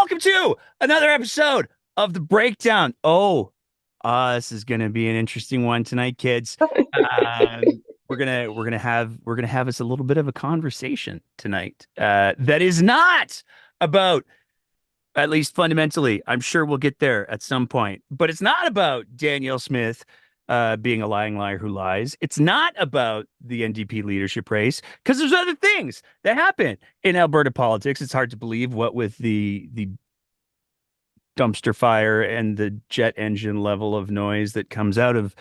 welcome to another episode of The Breakdown. This is gonna be an interesting one tonight, kids. We're gonna have us a little bit of a conversation tonight. That is not about, at least fundamentally, I'm sure we'll get there at some point, but it's not about Danielle Smith being a lying liar who lies. It's not about the NDP leadership race because there's other things that happen in Alberta politics. It's hard to believe what with the dumpster fire and the jet engine level of noise that comes out of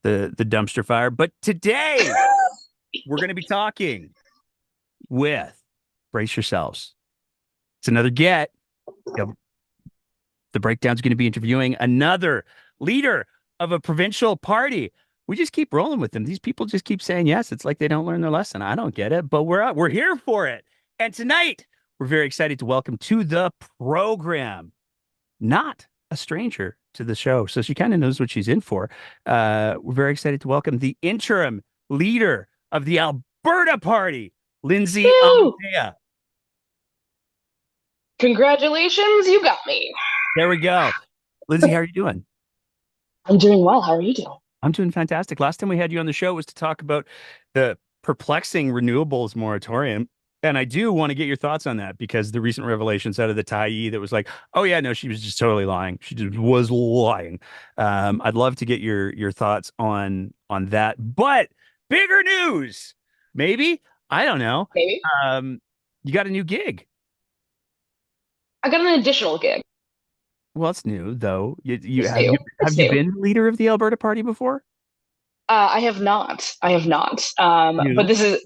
the dumpster fire. But today we're going to be talking with, brace yourselves. It's another get. The Breakdown's going to be interviewing another leader of a provincial party. We just keep rolling with them. These people just keep saying yes. It's like they don't learn their lesson. I don't get it, but we're here for it. And tonight, we're very excited to welcome to the program, not a stranger to the show, so she kind of knows what she's in for. We're very excited to welcome the interim leader of the Alberta Party, Lindsay Woo! Amantea. Congratulations, you got me. There we go. Lindsay, how are you doing? I'm doing well. How are you doing? I'm doing fantastic. Last time we had you on the show was to talk about the perplexing renewables moratorium. And I do want to get your thoughts on that because the recent revelations out of the Tyee that was like, oh yeah, no, she was just totally lying. She just was lying. I'd love to get your thoughts on that. But bigger news, maybe, I don't know. Maybe. You got a new gig. I got an additional gig. Well, it's new though. You It's new. have It's you new. been leader of the Alberta Party before? I have not. I have not. But New. this is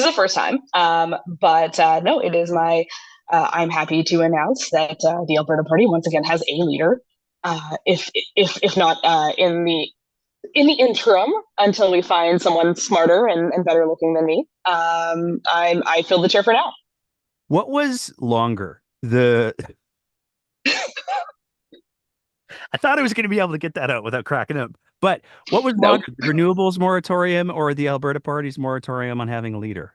the first time. But no, it is my. I'm happy to announce that the Alberta Party once again has a leader. If not in the interim until we find someone smarter and better looking than me. I fill the chair for now. What was longer? The I thought I was going to be able to get that out without cracking up. But what was Nope. longer, the renewables moratorium or the Alberta Party's moratorium on having a leader?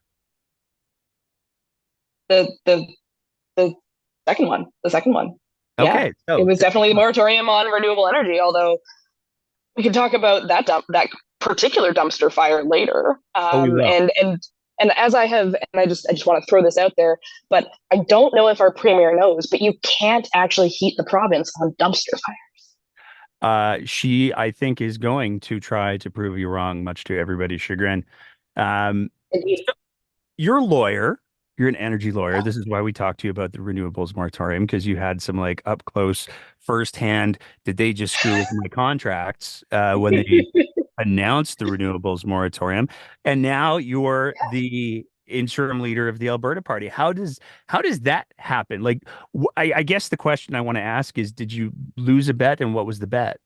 The the the second one. The second one. Yeah, Okay, it so was definitely a moratorium on renewable energy. Although we can talk about that particular dumpster fire later. oh, we will. And as I just want to throw this out there, but I don't know if our premier knows, but you can't actually heat the province on dumpster fire. She, I think, is going to try to prove you wrong, much to everybody's chagrin. Um, Indeed. so you're a lawyer. You're an energy lawyer. This is why we talked to you about the renewables moratorium because you had some like up close, firsthand. Did they just screw with my contracts when they announced the renewables moratorium? And now you're the interim leader of the Alberta Party. How does that happen? Like, I guess the question I want to ask is, did you lose a bet, and what was the bet?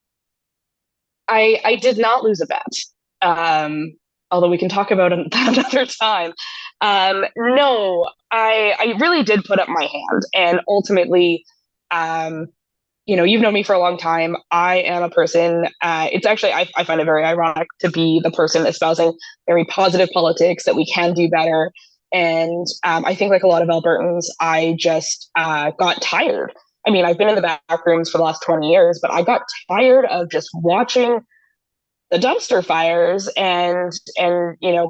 I did not lose a bet. Um, Although we can talk about it another time. No, I really did put up my hand, and ultimately, um, you've known me for a long time. I am a person. It's actually I find it very ironic to be the person espousing very positive politics that we can do better. And I think, like a lot of Albertans, I just got tired. I mean, I've been in the back rooms for the last 20 years, but I got tired of just watching the dumpster fires and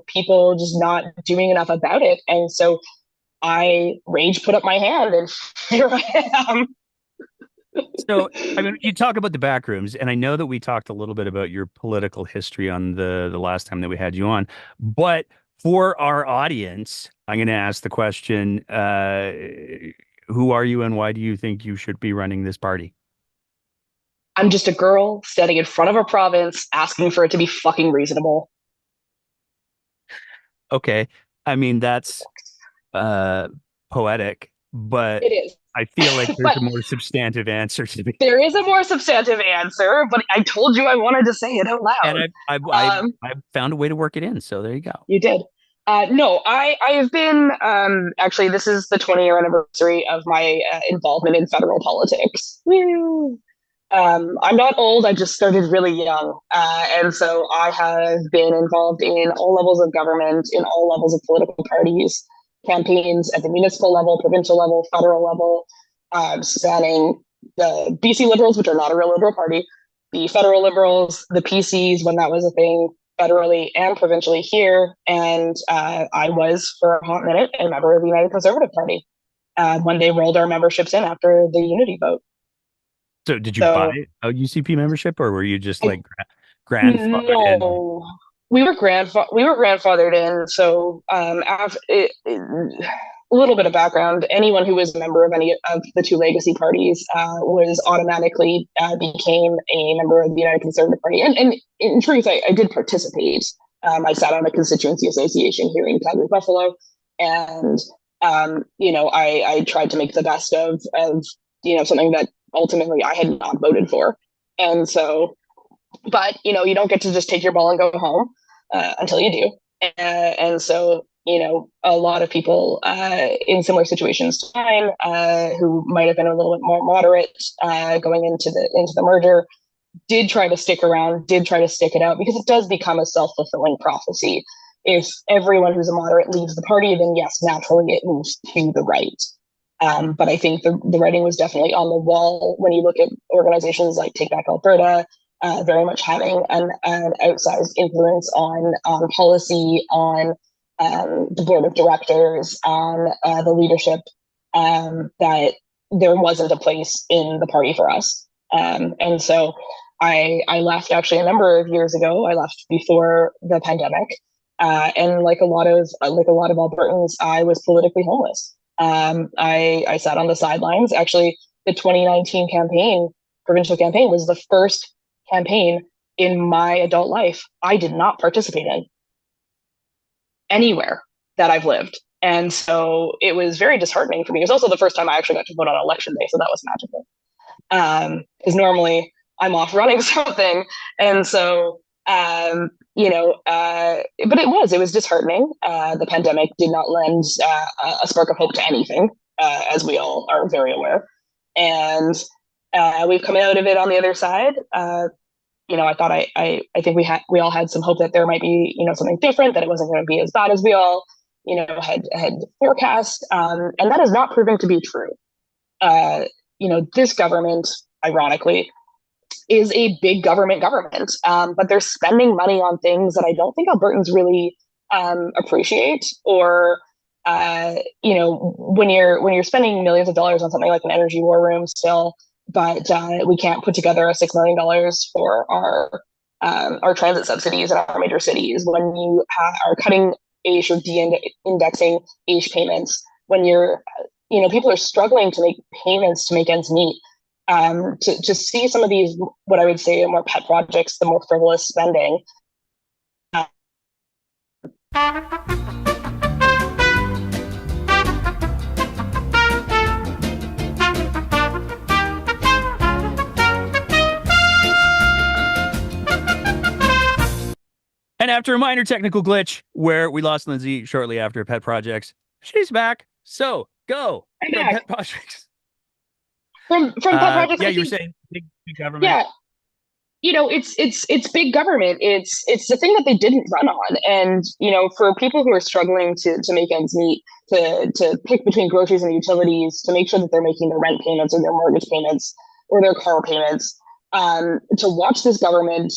people just not doing enough about it. And so I rage put up my hand, and here I am. So, I mean, you talk about the back rooms, and I know that we talked a little bit about your political history on the last time that we had you on, but for our audience, I'm going to ask the question, who are you and why do you think you should be running this party? I'm just a girl standing in front of a province asking for it to be fucking reasonable. Okay. I mean, that's uh poetic, but It is. I feel like there's But a more substantive answer to me. there is a more substantive answer, but I told you I wanted to say it out And loud. I've found a way to work it in, so there you go. You did. No, I have been actually, this is the 20-year anniversary of my involvement in federal politics. Woo! I'm not old. I just started really young. And so I have been involved in all levels of government, in all levels of political parties, campaigns at the municipal level, provincial level, federal level. spanning the BC Liberals, which are not a real Liberal party, the federal Liberals, the PCs when that was a thing federally and provincially here. And I was, for a hot minute, a member of the United Conservative Party when they rolled our memberships in after the unity vote. So did you buy So a UCP membership, or were you just I like grandfathered in? no, we were grandfathered in. So a little bit of background: anyone who was a member of any of the two legacy parties was automatically became a member of the United Conservative Party. And in truth, I did participate. I sat on a constituency association here in Calgary Buffalo, and I tried to make the best of something that ultimately I had not voted for. And so, but you don't get to just take your ball and go home until you do. And so, a lot of people in similar situations to mine who might have been a little bit more moderate going into the merger did try to stick around, did try to stick it out, because it does become a self-fulfilling prophecy. If everyone who's a moderate leaves the party, then yes, naturally it moves to the right. But I think the writing was definitely on the wall when you look at organizations like Take Back Alberta, very much having an outsized influence on policy, on the board of directors, on the leadership, that there wasn't a place in the party for us. And so I left actually a number of years ago. I left before the pandemic. And like a lot of Albertans, I was politically homeless. I sat on the sidelines. Actually, the 2019 provincial campaign, was the first campaign in my adult life I did not participate in anywhere that I've lived. And so it was very disheartening for me. It was also the first time I actually got to vote on election day, so that was magical. Because normally I'm off running something, and so but it was disheartening. The pandemic did not lend a spark of hope to anything, as we all are very aware, and we've come out of it on the other side. I thought I think we all had some hope that there might be something different, that it wasn't going to be as bad as we all had forecast, and that is not proving to be true. This government, ironically, is a big government, but they're spending money on things that I don't think Albertans really appreciate. Or when you're spending millions of dollars on something like an energy war room still, but we can't put together a $6 million for our transit subsidies in our major cities. When you are cutting AISH or de-indexing AISH payments, when people are struggling to make payments to make ends meet. To see some of these, what I would say, are more pet projects, the more frivolous spending. And after a minor technical glitch where we lost Lindsay shortly after pet projects, she's back. So go from pet projects. From pet projects, yeah, you were saying big government. Yeah, it's big government. It's the thing that they didn't run on. And for people who are struggling to make ends meet, to pick between groceries and utilities, to make sure that they're making their rent payments or their mortgage payments or their car payments, to watch this government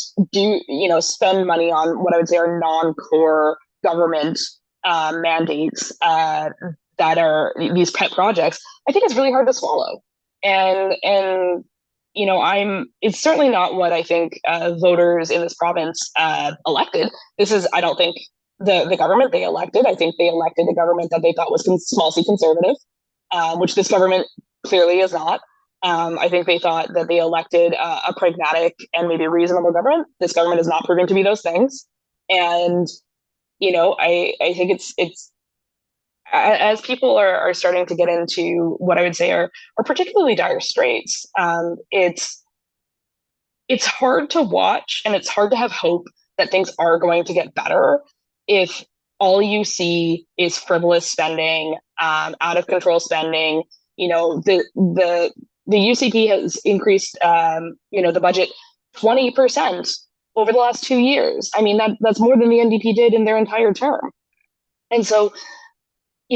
spend money on what I would say are non-core government mandates that are these pet projects, I think it's really hard to swallow. And it's certainly not what I think voters in this province elected. This is, I don't think, the government they elected. I think they elected a government that they thought was small c conservative, which this government clearly is not. I think they thought that they elected a pragmatic and maybe reasonable government. This government is not proving to be those things. And, I think it's as people are starting to get into what I would say are particularly dire straits, it's hard to watch, and it's hard to have hope that things are going to get better if all you see is frivolous spending, out of control spending. The UCP has increased the budget 20% over the last 2 years. I mean, that's more than the NDP did in their entire term. And so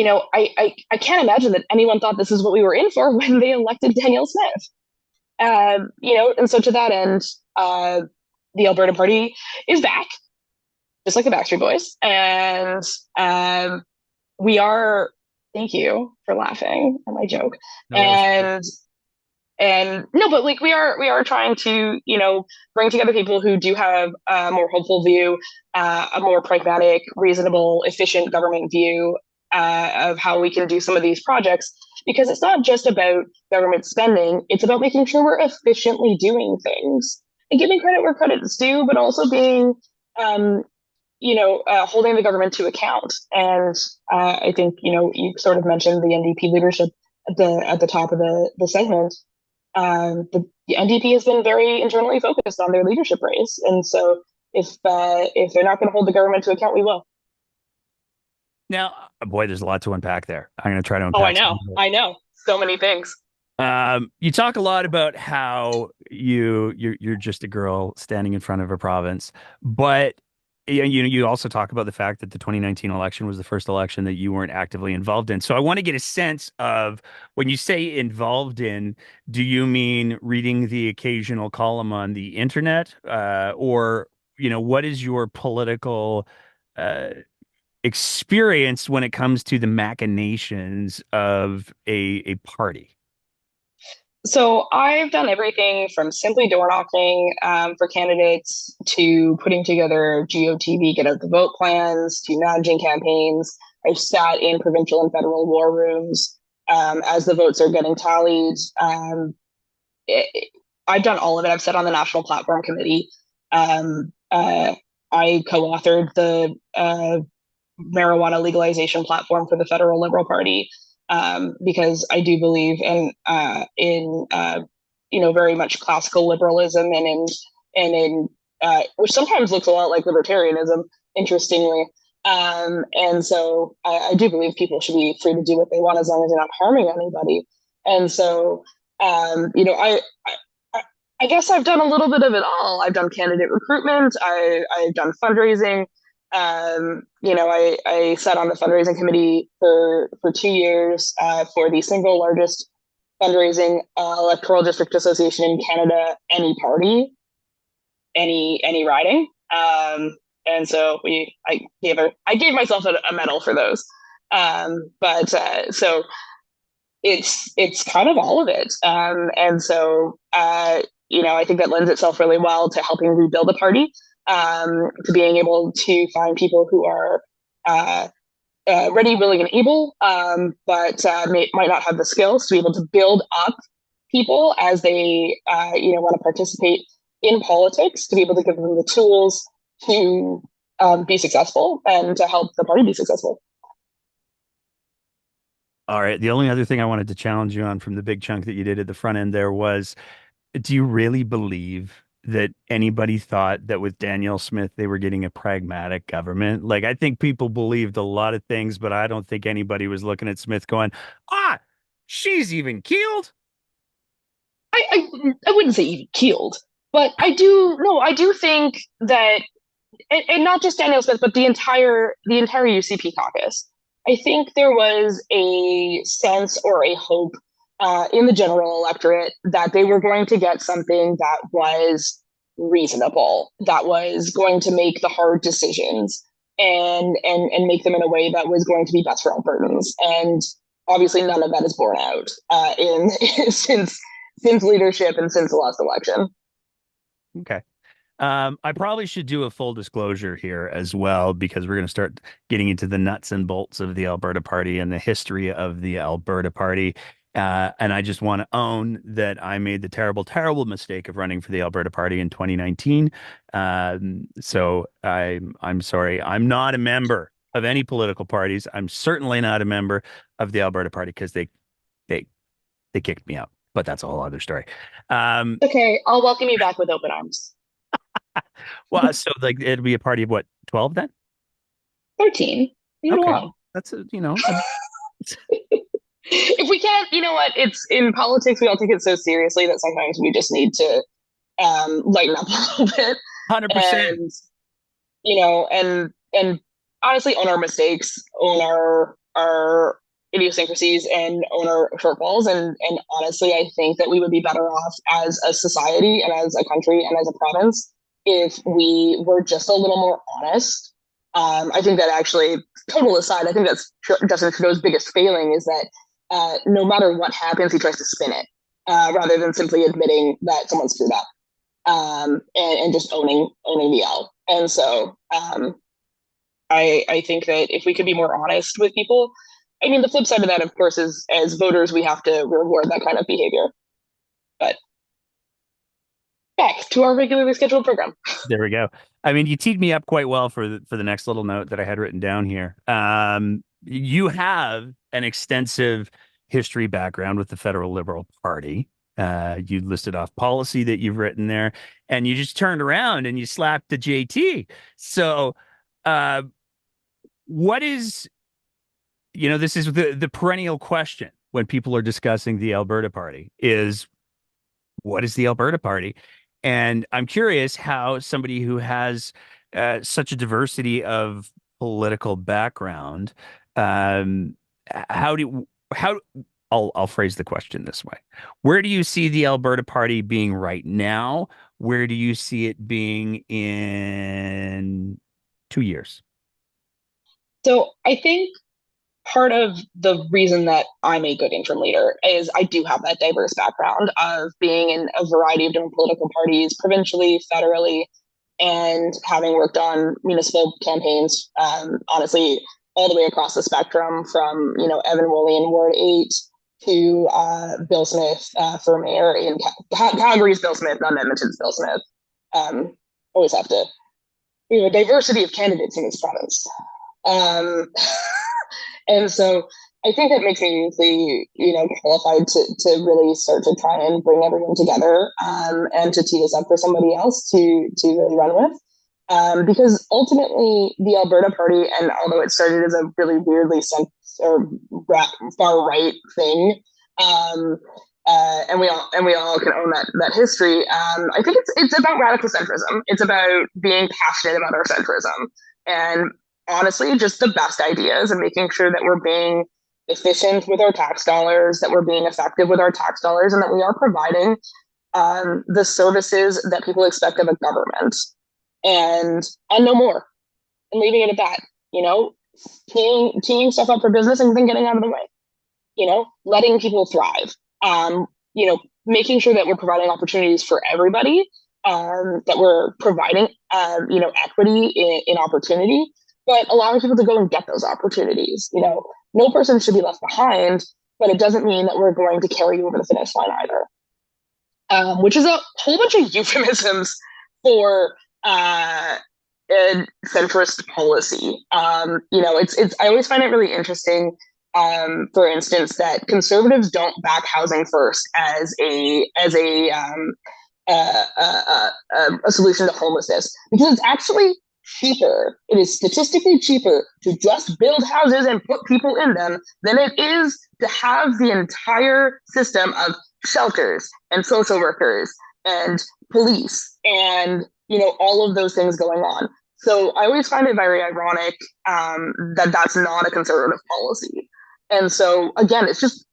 I can't imagine that anyone thought this is what we were in for when they elected Danielle Smith. And so to that end, uh, the Alberta Party is back, just like the Backstreet Boys, and um, we are. Thank you for laughing at my joke. No, that was great. And no, but like we are trying to bring together people who do have a more hopeful view, a more pragmatic, reasonable, efficient government view of how we can do some of these projects, because it's not just about government spending, it's about making sure we're efficiently doing things and giving credit where credit is due, but also being um, holding the government to account. And I think you sort of mentioned the NDP leadership at the top of the segment. The NDP has been very internally focused on their leadership race, and so if they're not going to hold the government to account, we will. Now, boy, there's a lot to unpack there. I'm going to try to Oh, I unpack know, some of it. I know, so many things. You talk a lot about how you're just a girl standing in front of a province, but you also talk about the fact that the 2019 election was the first election that you weren't actively involved in. So I want to get a sense of when you say involved in, do you mean reading the occasional column on the internet, or what is your political uh, experience when it comes to the machinations of a party? So I've done everything from simply door knocking for candidates to putting together GOTV, get out the vote plans, to managing campaigns. I've sat in provincial and federal war rooms as the votes are getting tallied. It, I've done all of it. I've sat on the national platform committee. Um, uh, I co-authored the marijuana legalization platform for the federal Liberal Party, because I do believe in very much classical liberalism, and in which sometimes looks a lot like libertarianism, interestingly. And so I do believe people should be free to do what they want as long as they're not harming anybody. And so I guess I've done a little bit of it all. I've done candidate recruitment. I've done fundraising. I sat on the fundraising committee for 2 years for the single largest fundraising electoral district association in Canada, any party, any riding. And so I gave myself a medal for those. But so it's kind of all of it. And so I think that lends itself really well to helping rebuild a party, to being able to find people who are uh, ready, willing, and able, but might not have the skills to be able to build up people as they want to participate in politics, to be able to give them the tools to be successful and to help the party be successful. All right. The only other thing I wanted to challenge you on from the big chunk that you did at the front end there was, do you really believe that anybody thought that with Danielle Smith they were getting a pragmatic government? Like, I think people believed a lot of things, but I don't think anybody was looking at Smith going, ah, she's even keeled. I wouldn't say even keeled, but I do think that, and not just Daniel Smith, but the entire UCP caucus. I think there was a sense or a hope in the general electorate that they were going to get something that was reasonable, that was going to make the hard decisions and make them in a way that was going to be best for Albertans. And obviously, none of that is borne out in since leadership and since the last election. Okay. I probably should do a full disclosure here as well, because we're going to start getting into the nuts and bolts of the Alberta Party and the history of the Alberta Party. And I just want to own that I made the terrible, terrible mistake of running for the Alberta Party in 2019. So I'm sorry. I'm not a member of any political parties. I'm certainly not a member of the Alberta Party because they they kicked me out. But that's a whole other story. Um, Okay, I'll welcome you back with open arms. well, so like it'd be a party of what, 12 then? 13. Leave it Okay. alone. That's If we can't, you know what? It's in politics, we all take it so seriously that sometimes we just need to lighten up a little bit, 100%. and and honestly own our mistakes, own our our idiosyncrasies and own our shortfalls. And honestly, I think that we would be better off as a society and as a country and as a province if we were just a little more honest. I think that actually, total aside, I think that's Justin Trudeau's biggest failing is that no matter what happens, he tries to spin it rather than simply admitting that someone screwed up and just owning the L. And so I think that if we could be more honest with people, I mean, the flip side of that, of course, is as voters, we have to reward that kind of behavior. But back to our regularly scheduled program. There we go. I mean, you teed me up quite well for the next little note that I had written down here. You have an extensive history background with the federal Liberal Party. You listed off policy that you've written there, and you just turned around and you slapped the JT. So, what is, this is the perennial question when people are discussing the Alberta Party is, what is the Alberta Party? And I'm curious how somebody who has such a diversity of political background, how I'll phrase the question this way. Where do you see the Alberta Party being right now? Where do you see it being in 2 years? So I think part of the reason that I'm a good interim leader is I do have that diverse background of being in a variety of different political parties, provincially, federally, and having worked on municipal campaigns, honestly, all the way across the spectrum from, Evan Woolley in Ward 8 to Bill Smith for mayor in Calgary's Bill Smith, not Edmonton's Bill Smith. Always have to, we have a diversity of candidates in this province. And so I think that makes me uniquely, qualified to really start to try and bring everyone together and to tee this up for somebody else to really run with. Because ultimately, the Alberta Party, and although it started as a really weirdly far right thing, and we all can own that history. I think it's about radical centrism. It's about being passionate about our centrism, and honestly, just the best ideas and making sure that we're being efficient with our tax dollars, that we're being effective with our tax dollars, and that we are providing the services that people expect of a government. And no more, and leaving it at that. Teeing stuff up for business and then getting out of the way. Letting people thrive. Making sure that we're providing opportunities for everybody. That we're providing, equity in opportunity, but allowing people to go and get those opportunities. No person should be left behind, but it doesn't mean that we're going to carry you over the finish line either. Which is a whole bunch of euphemisms for centrist policy. It's I always find it really interesting. For instance, that conservatives don't back housing first as a solution to homelessness because it's actually cheaper. It is statistically cheaper to just build houses and put people in them than it is to have the entire system of shelters and social workers and police and all of those things going on. So I always find it very ironic that that's not a conservative policy. And so again, it's just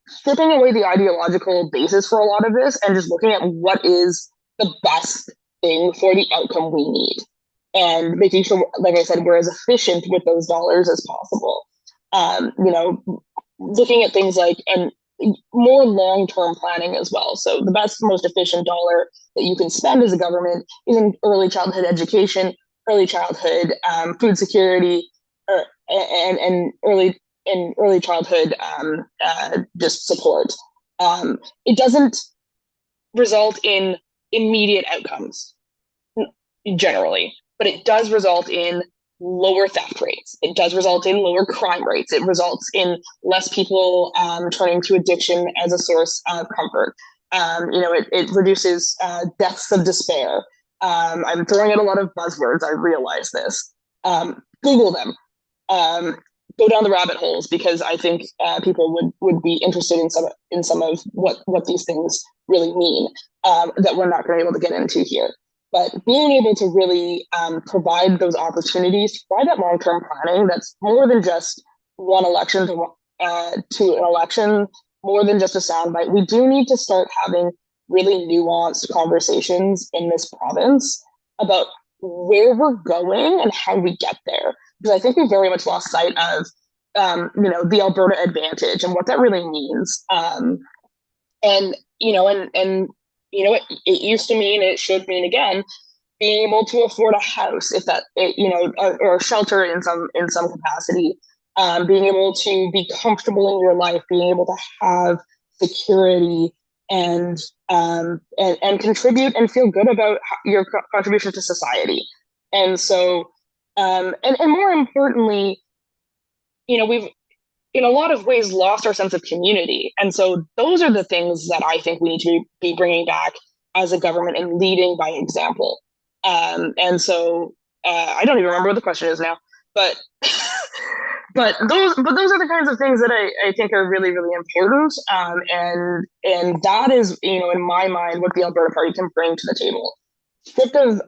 stripping away the ideological basis for a lot of this and just looking at what is the best thing for the outcome we need. And making sure, like I said, we're as efficient with those dollars as possible. Looking at things like, and more long-term planning as well. So the best, most efficient dollar that you can spend as a government is in early childhood education, early childhood food security, and early childhood just support. It doesn't result in immediate outcomes generally, but it does result in lower theft rates. It does result in lower crime rates. It results in less people turning to addiction as a source of comfort. It reduces deaths of despair. I'm throwing out a lot of buzzwords. I realize this. Google them. Go down the rabbit holes because I think people would be interested in some of what these things really mean that we're not going to be able to get into here. But being able to really provide those opportunities, provide that long-term planning that's more than just one election to an election more than just a soundbite. We do need to start having really nuanced conversations in this province about where we're going and how we get there. Because I think we very much lost sight of, the Alberta advantage and what that really means. And it used to mean, it should mean again, being able to afford a house, if that or shelter in some capacity, being able to be comfortable in your life, being able to have security and and contribute and feel good about your contribution to society. And so, and more importantly, we've in a lot of ways lost our sense of community. And so those are the things that I think we need to be bringing back as a government and leading by example. And so I don't even remember what the question is now, but those are the kinds of things that I think are really, really important. And that is, in my mind, what the Alberta Party can bring to the table. Stripped of,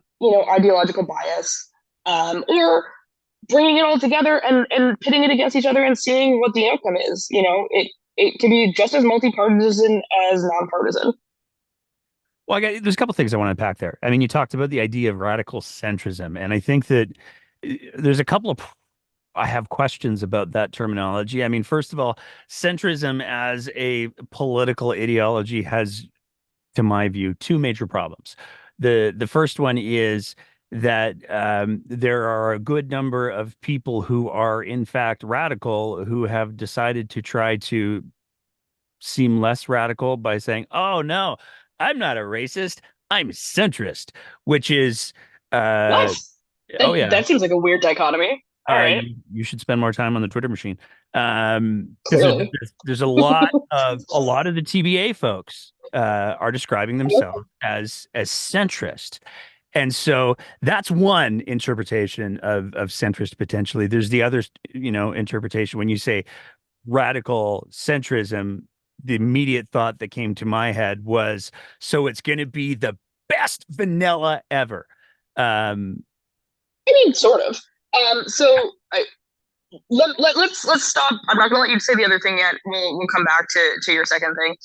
ideological bias, or bringing it all together and pitting it against each other and seeing what the outcome is. It can be just as multi-partisan as nonpartisan. Well, there's a couple things I want to unpack there. I mean, you talked about the idea of radical centrism, and I think that there's a couple of I have questions about that terminology. I mean, first of all, centrism as a political ideology has, to my view, two major problems. The first one is that there are a good number of people who are, in fact, radical who have decided to try to seem less radical by saying, "Oh no, I'm not a racist. I'm centrist," which is, What? oh That, yeah, that seems like a weird dichotomy. All right, you should spend more time on the Twitter machine. Because clearly. there's a lot of the TBA folks are describing themselves as centrist. And so that's one interpretation of centrist potentially. There's the other, interpretation when you say radical centrism, the immediate thought that came to my head was, so it's going to be the best vanilla ever. I mean, sort of. So let's stop. I'm not going to let you say the other thing yet. We'll come back to your second thing.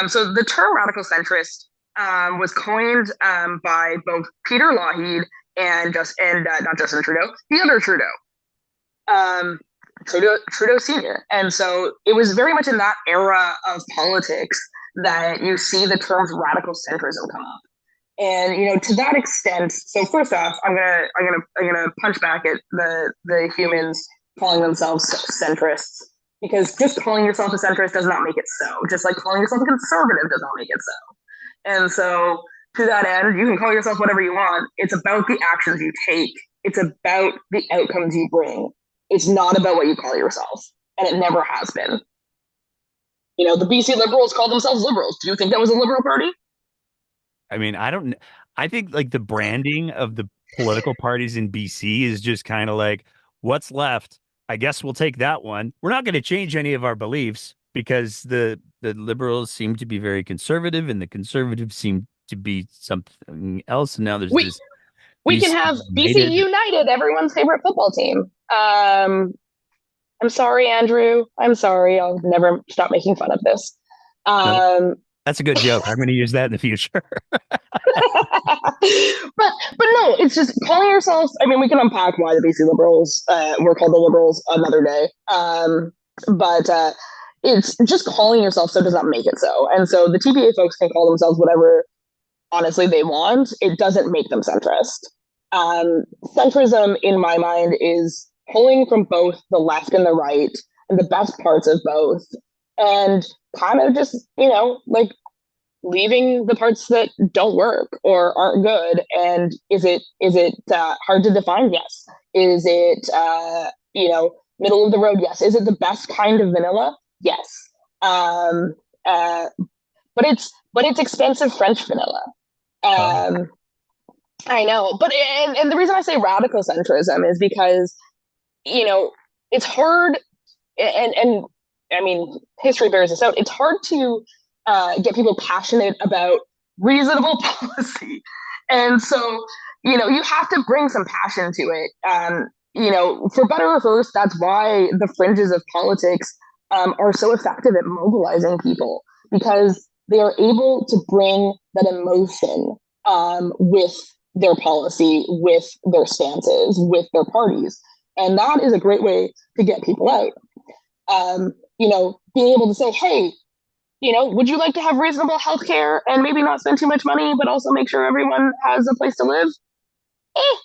So the term radical centrist was coined by both Peter Lougheed and not Justin Trudeau, the other Trudeau, Trudeau Senior. And so it was very much in that era of politics that you see the terms radical centrism come up. And to that extent, so first off, I'm gonna punch back at the humans calling themselves centrists, because just calling yourself a centrist does not make it so. Just like calling yourself a conservative does not make it so. And so to that end, you can call yourself whatever you want. It's about the actions you take. It's about the outcomes you bring. It's not about what you call yourself, and it never has been. The BC Liberals call themselves liberals. Do you think that was a liberal party? I mean, I don't, I think like the branding of the political parties in BC is just kind of like, what's left? I guess we'll take that one. We're not going to change any of our beliefs because the liberals seem to be very conservative and the conservatives seem to be something else. And now there's We this we can BC have BC United. United, everyone's favorite football team. I'm sorry, Andrew. I'm sorry. I'll never stop making fun of this. No, Um, that's a good joke. I'm going to use that in the future. but no, it's just calling yourselves. I mean, we can unpack why the BC Liberals were called the Liberals another day. But it's just calling yourself so does not make it so. And so the TPA folks can call themselves whatever honestly they want. It doesn't make them centrist. Centrism, in my mind, is pulling from both the left and the right and the best parts of both, and kind of just like leaving the parts that don't work or aren't good. And is it hard to define? Yes. Is it middle of the road? Yes. Is it the best kind of vanilla? Yes. Um, uh, but it's expensive French vanilla. Oh, Um, I know, but and the reason I say radical centrism is because it's hard, and I mean history bears this out. It's hard to get people passionate about reasonable policy, and so you have to bring some passion to it. for better or worse, that's why the fringes of politics are so effective at mobilizing people because they are able to bring that emotion with their policy, with their stances, with their parties. And that is a great way to get people out. Being able to say, hey, would you like to have reasonable health care and maybe not spend too much money, but also make sure everyone has a place to live? Eh,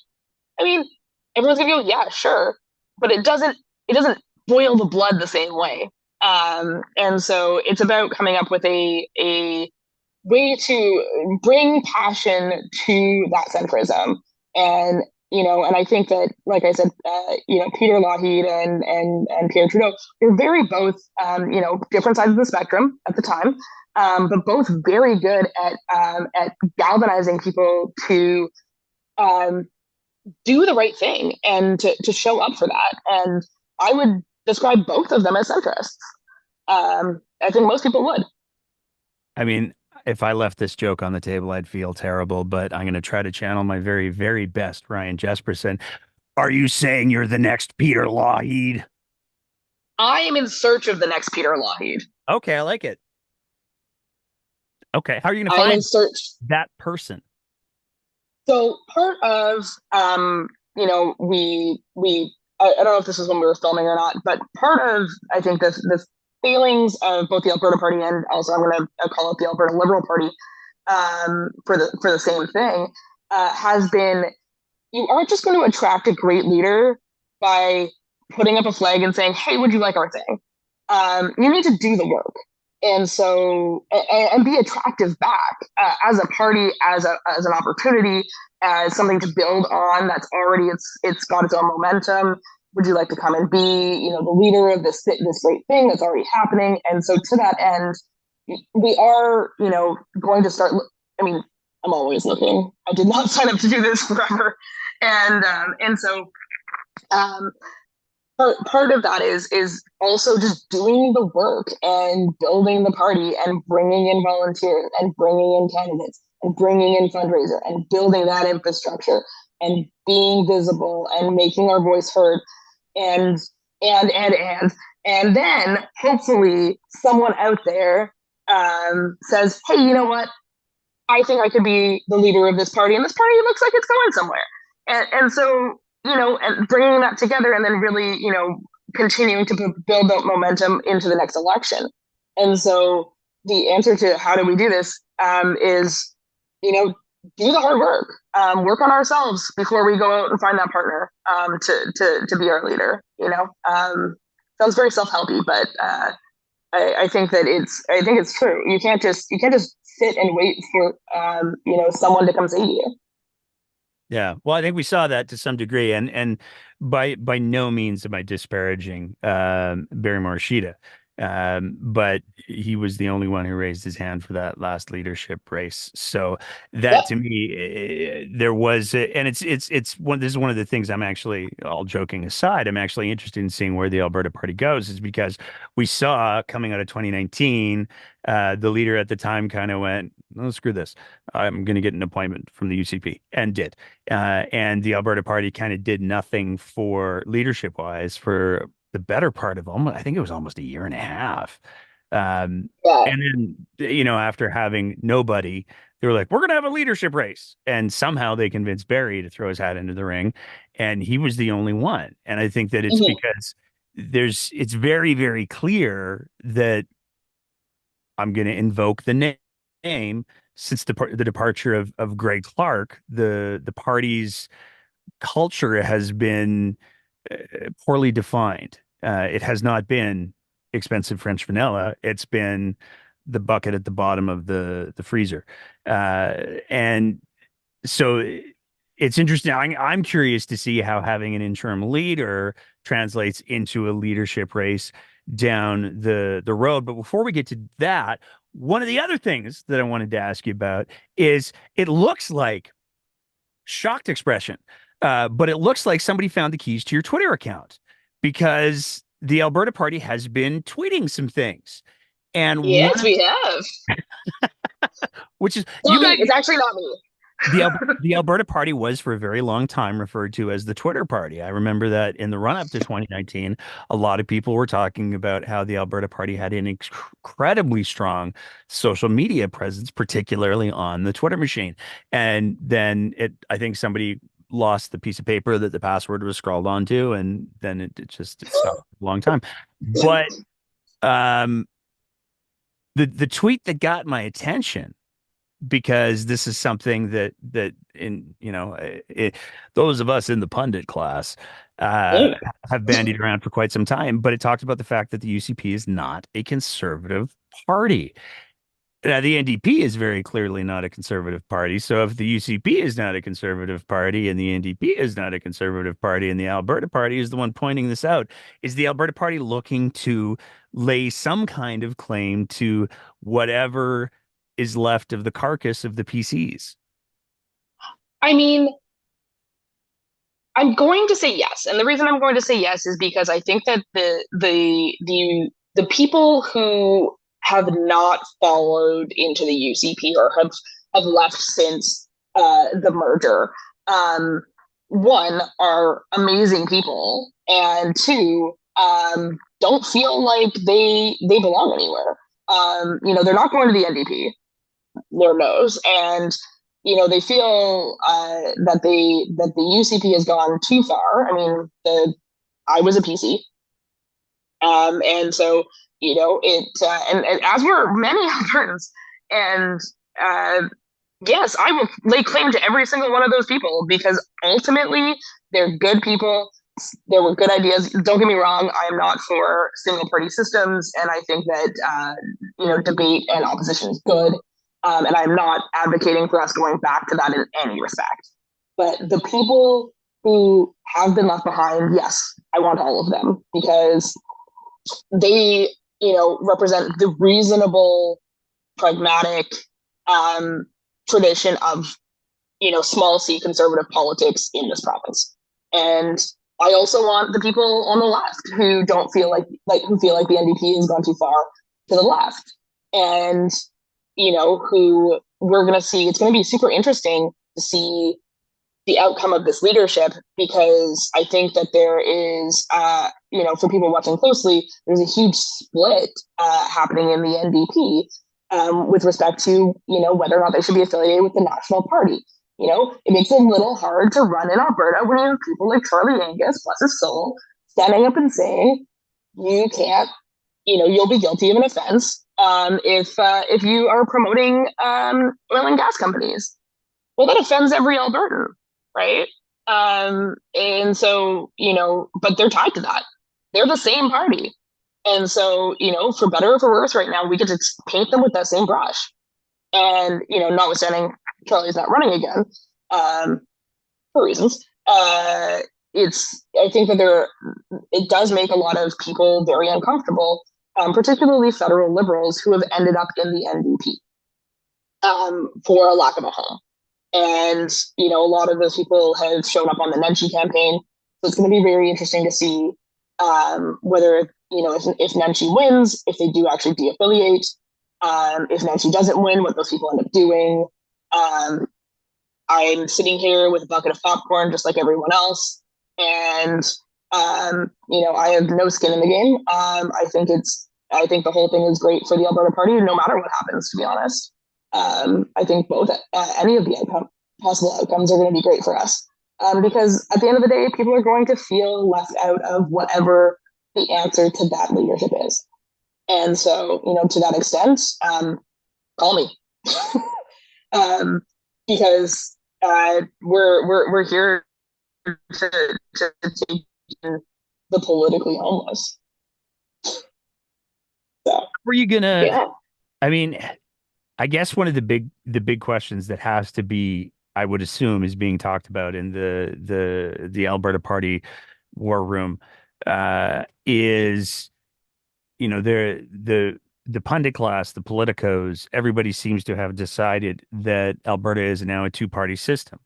I mean, everyone's gonna go, yeah, sure, but it doesn't boil the blood the same way. And so it's about coming up with a way to bring passion to that centrism. And and I think that, like I said, Peter Lougheed and Pierre Trudeau, they're very both, different sides of the spectrum at the time, but both very good at galvanizing people to um, do the right thing and to show up for that. And I would describe both of them as centrists. I think most people would. I mean, if I left this joke on the table, I'd feel terrible, but I'm going to try to channel my very, very best Ryan Jesperson. Are you saying you're the next Peter Lougheed? I am in search of the next Peter Lougheed. Okay, I like it. Okay, how are you going to I'm in find search. that person? So part of I don't know if this is when we were filming or not, but part of I think this failings of both the Alberta Party and also I'm going to call it the Alberta Liberal Party for the same thing has been you aren't just going to attract a great leader by putting up a flag and saying, "Hey, would you like our thing?" You need to do the work, and so and be attractive back as a party, as an opportunity, as something to build on. That's already it's got its own momentum. Would you like to come and be, the leader of this great thing that's already happening? And so to that end, we are, going to start. I mean, I'm always looking. I did not sign up to do this forever, and so um, part of that is also just doing the work and building the party and bringing in volunteers and bringing in candidates and bringing in fundraiser and building that infrastructure and being visible and making our voice heard and and then hopefully someone out there says, hey, you know what, I think I could be the leader of this party, and this party looks like it's going somewhere. And so, and bringing that together and then really, continuing to build that momentum into the next election. And so the answer to how do we do this is, do the hard work, work on ourselves before we go out and find that partner to be our leader. Sounds very self-helpy, but I think that I think it's true. You can't just sit and wait for someone to come see you. Yeah. Well, I think we saw that to some degree, and by no means am I disparaging Barry Morishita. But he was the only one who raised his hand for that last leadership race. So that Yep. to me, there was, and it's one. This is one of the things I'm actually, all joking aside, I'm actually interested in seeing where the Alberta Party goes, is because we saw coming out of 2019, the leader at the time kind of went, "Oh, screw this. I'm going to get an appointment from the UCP," and did. And the Alberta Party kind of did nothing for leadership wise for the better part of almost, I think it was almost a year and a half. Yeah. And then, after having nobody, they were like, we're going to have a leadership race. And somehow they convinced Barry to throw his hat into the ring. And he was the only one. And I think that it's Mm-hmm. because it's very, very clear that I'm going to invoke the name since the departure of Greg Clark, the party's culture has been poorly defined. It has not been expensive French vanilla. It's been the bucket at the bottom of the freezer. And so it's interesting. I'm curious to see how having an interim leader translates into a leadership race down the road. But before we get to that, one of the other things that I wanted to ask you about is it looks like shocked expression. But it looks like somebody found the keys to your Twitter account because the Alberta Party has been tweeting some things. And Yes, we have. which is, you Not guys, me. It's actually not me. The Alberta Party was for a very long time referred to as the Twitter Party. I remember that in the run up to 2019, a lot of people were talking about how the Alberta Party had an incredibly strong social media presence, particularly on the Twitter machine. And then I think somebody lost the piece of paper that the password was scrawled onto, and then it stopped for a long time. But um, the tweet that got my attention, because this is something that in those of us in the pundit class uh, Mm. have bandied around for quite some time. But it talked about the fact that the UCP is not a conservative party. Now, the NDP is very clearly not a conservative party. So if the UCP is not a conservative party and the NDP is not a conservative party and the Alberta Party is the one pointing this out, is the Alberta Party looking to lay some kind of claim to whatever is left of the carcass of the PCs? I mean, I'm going to say yes, and the reason I'm going to say yes is because I think that the people who have not followed into the UCP or have left since the merger, um, one are amazing people, and two don't feel like they belong anywhere. They're not going to the NDP, Lord knows, and they feel that the UCP has gone too far. I mean, the I was a PC, and so and as were many Albertans, and uh, yes, I will lay claim to every single one of those people because ultimately they're good people. There were good ideas. Don't get me wrong. I am not for single party systems, and I think that debate and opposition is good. And I'm not advocating for us going back to that in any respect. But the people who have been left behind, yes, I want all of them because they, represent the reasonable, pragmatic um, tradition of small c conservative politics in this province. And I also want the people on the left who don't feel like who feel like the NDP has gone too far to the left, and who we're going to see. It's going to be super interesting to see the outcome of this leadership because I think that there is, for people watching closely, there's a huge split happening in the NDP with respect to, whether or not they should be affiliated with the National Party. It makes it a little hard to run in Alberta when you have people like Charlie Angus, bless his soul, standing up and saying, you can't, you'll be guilty of an offense if you are promoting oil and gas companies. Well, that offends every Albertan, right? And so, but they're tied to that. They're the same party. And so, for better or for worse, right now, we get to paint them with that same brush. And, notwithstanding Charlie's not running again, for reasons, I think that it does make a lot of people very uncomfortable, particularly federal liberals who have ended up in the NDP for a lack of a home. And, a lot of those people have shown up on the Nenshi campaign. So it's going to be very interesting to see whether, if Nenshi wins, if they do actually de-affiliate, if Nenshi doesn't win, what those people end up doing. I'm sitting here with a bucket of popcorn, just like everyone else. And, I have no skin in the game. I think the whole thing is great for the Alberta Party, no matter what happens, to be honest. I think any of the possible outcomes are going to be great for us. Because at the end of the day, people are going to feel left out of whatever the answer to that leadership is. And so, to that extent, call me. Because we're here to take the politically homeless. So, Were you gonna? yeah. I mean, I guess one of the big questions that has to be, I would assume, is being talked about in the Alberta Party war room, is the pundit class, the politicos, everybody seems to have decided that Alberta is now a two-party system,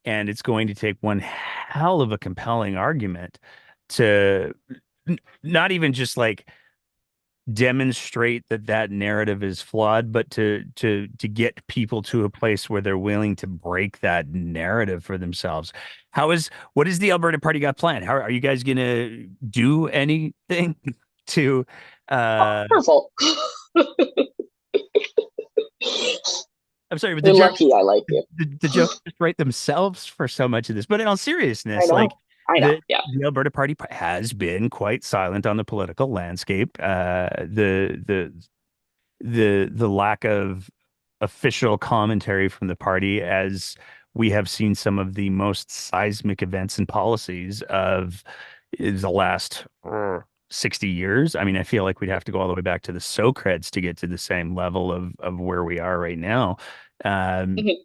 and it's going to take one hell of a compelling argument to not even just like demonstrate that that narrative is flawed, but to get people to a place where they're willing to break that narrative for themselves. What is the Alberta Party got planned? How are you guys gonna do anything to uh Careful. I'm sorry, but You're lucky I like you. the jokes just write themselves for so much of this. But in all I seriousness, like know. I know. Yeah. the Alberta Party has been quite silent on the political landscape. The lack of official commentary from the party, as we have seen some of the most seismic events and policies of the last 60 years. I mean, I feel like we'd have to go all the way back to the Socreds to get to the same level of where we are right now. Um, Mhm.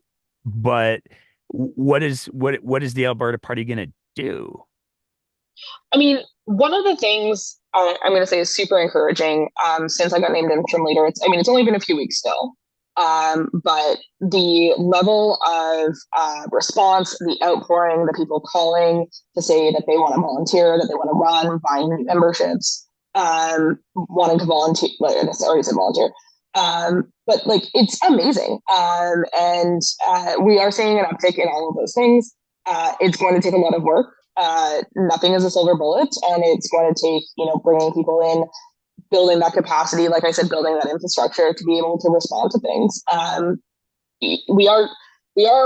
but what is the Alberta Party going to do? I mean, one of the things I'm going to say is super encouraging since I got named interim leader. It's only been a few weeks still. But the level of response, the outpouring, the people calling to say that they want to volunteer, that they want to run, buying new memberships, wanting to volunteer, like, I already said volunteer. But like it's amazing. And we are seeing an uptick in all of those things. It's going to take a lot of work. Nothing is a silver bullet, and it's going to take bringing people in, building that capacity, like I said, building that infrastructure to be able to respond to things. We are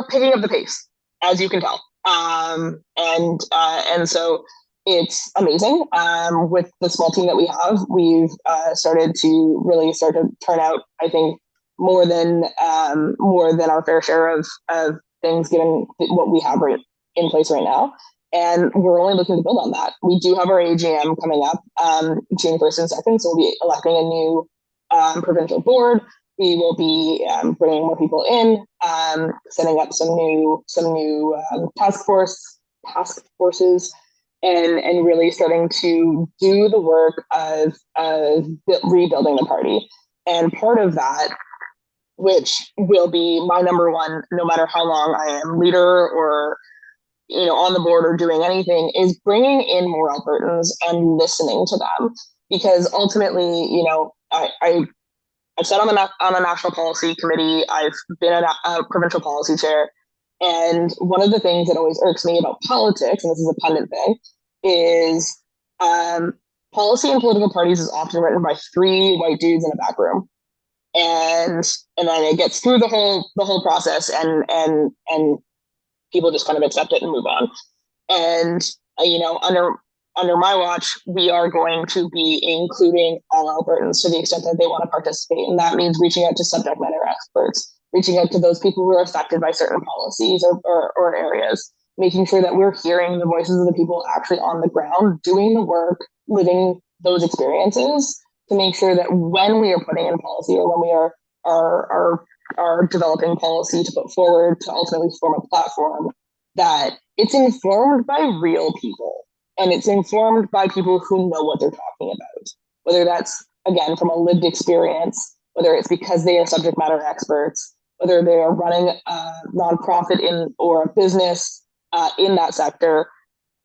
picking up the pace, as you can tell, and so it's amazing. With the small team that we have, we've started to really start to turn out, I think, more than our fair share of things, given what we have right in place right now. And we're only looking to build on that. We do have our AGM coming up June 1st and 2nd, so we'll be electing a new provincial board. We will be bringing more people in, setting up some new task forces, and really starting to do the work of rebuilding the party. And part of that, which will be my number one, no matter how long I am leader or on the board or doing anything, is bringing in more Albertans and listening to them. Because ultimately, I've sat on a national policy committee. I've been a provincial policy chair. And one of the things that always irks me about politics, and this is a pundit thing, is um, policy and political parties is often written by three white dudes in a back room. And then it gets through the whole process, and people just kind of accept it and move on. And under my watch, we are going to be including all Albertans to the extent that they want to participate, and that means reaching out to subject matter experts, reaching out to those people who are affected by certain policies or areas, making sure that we're hearing the voices of the people actually on the ground, doing the work, living those experiences, to make sure that when we are putting in policy or when we are developing policy to put forward to ultimately form a platform, that it's informed by real people, and it's informed by people who know what they're talking about, whether that's again from a lived experience, whether it's because they are subject matter experts, whether they are running a nonprofit or a business in that sector.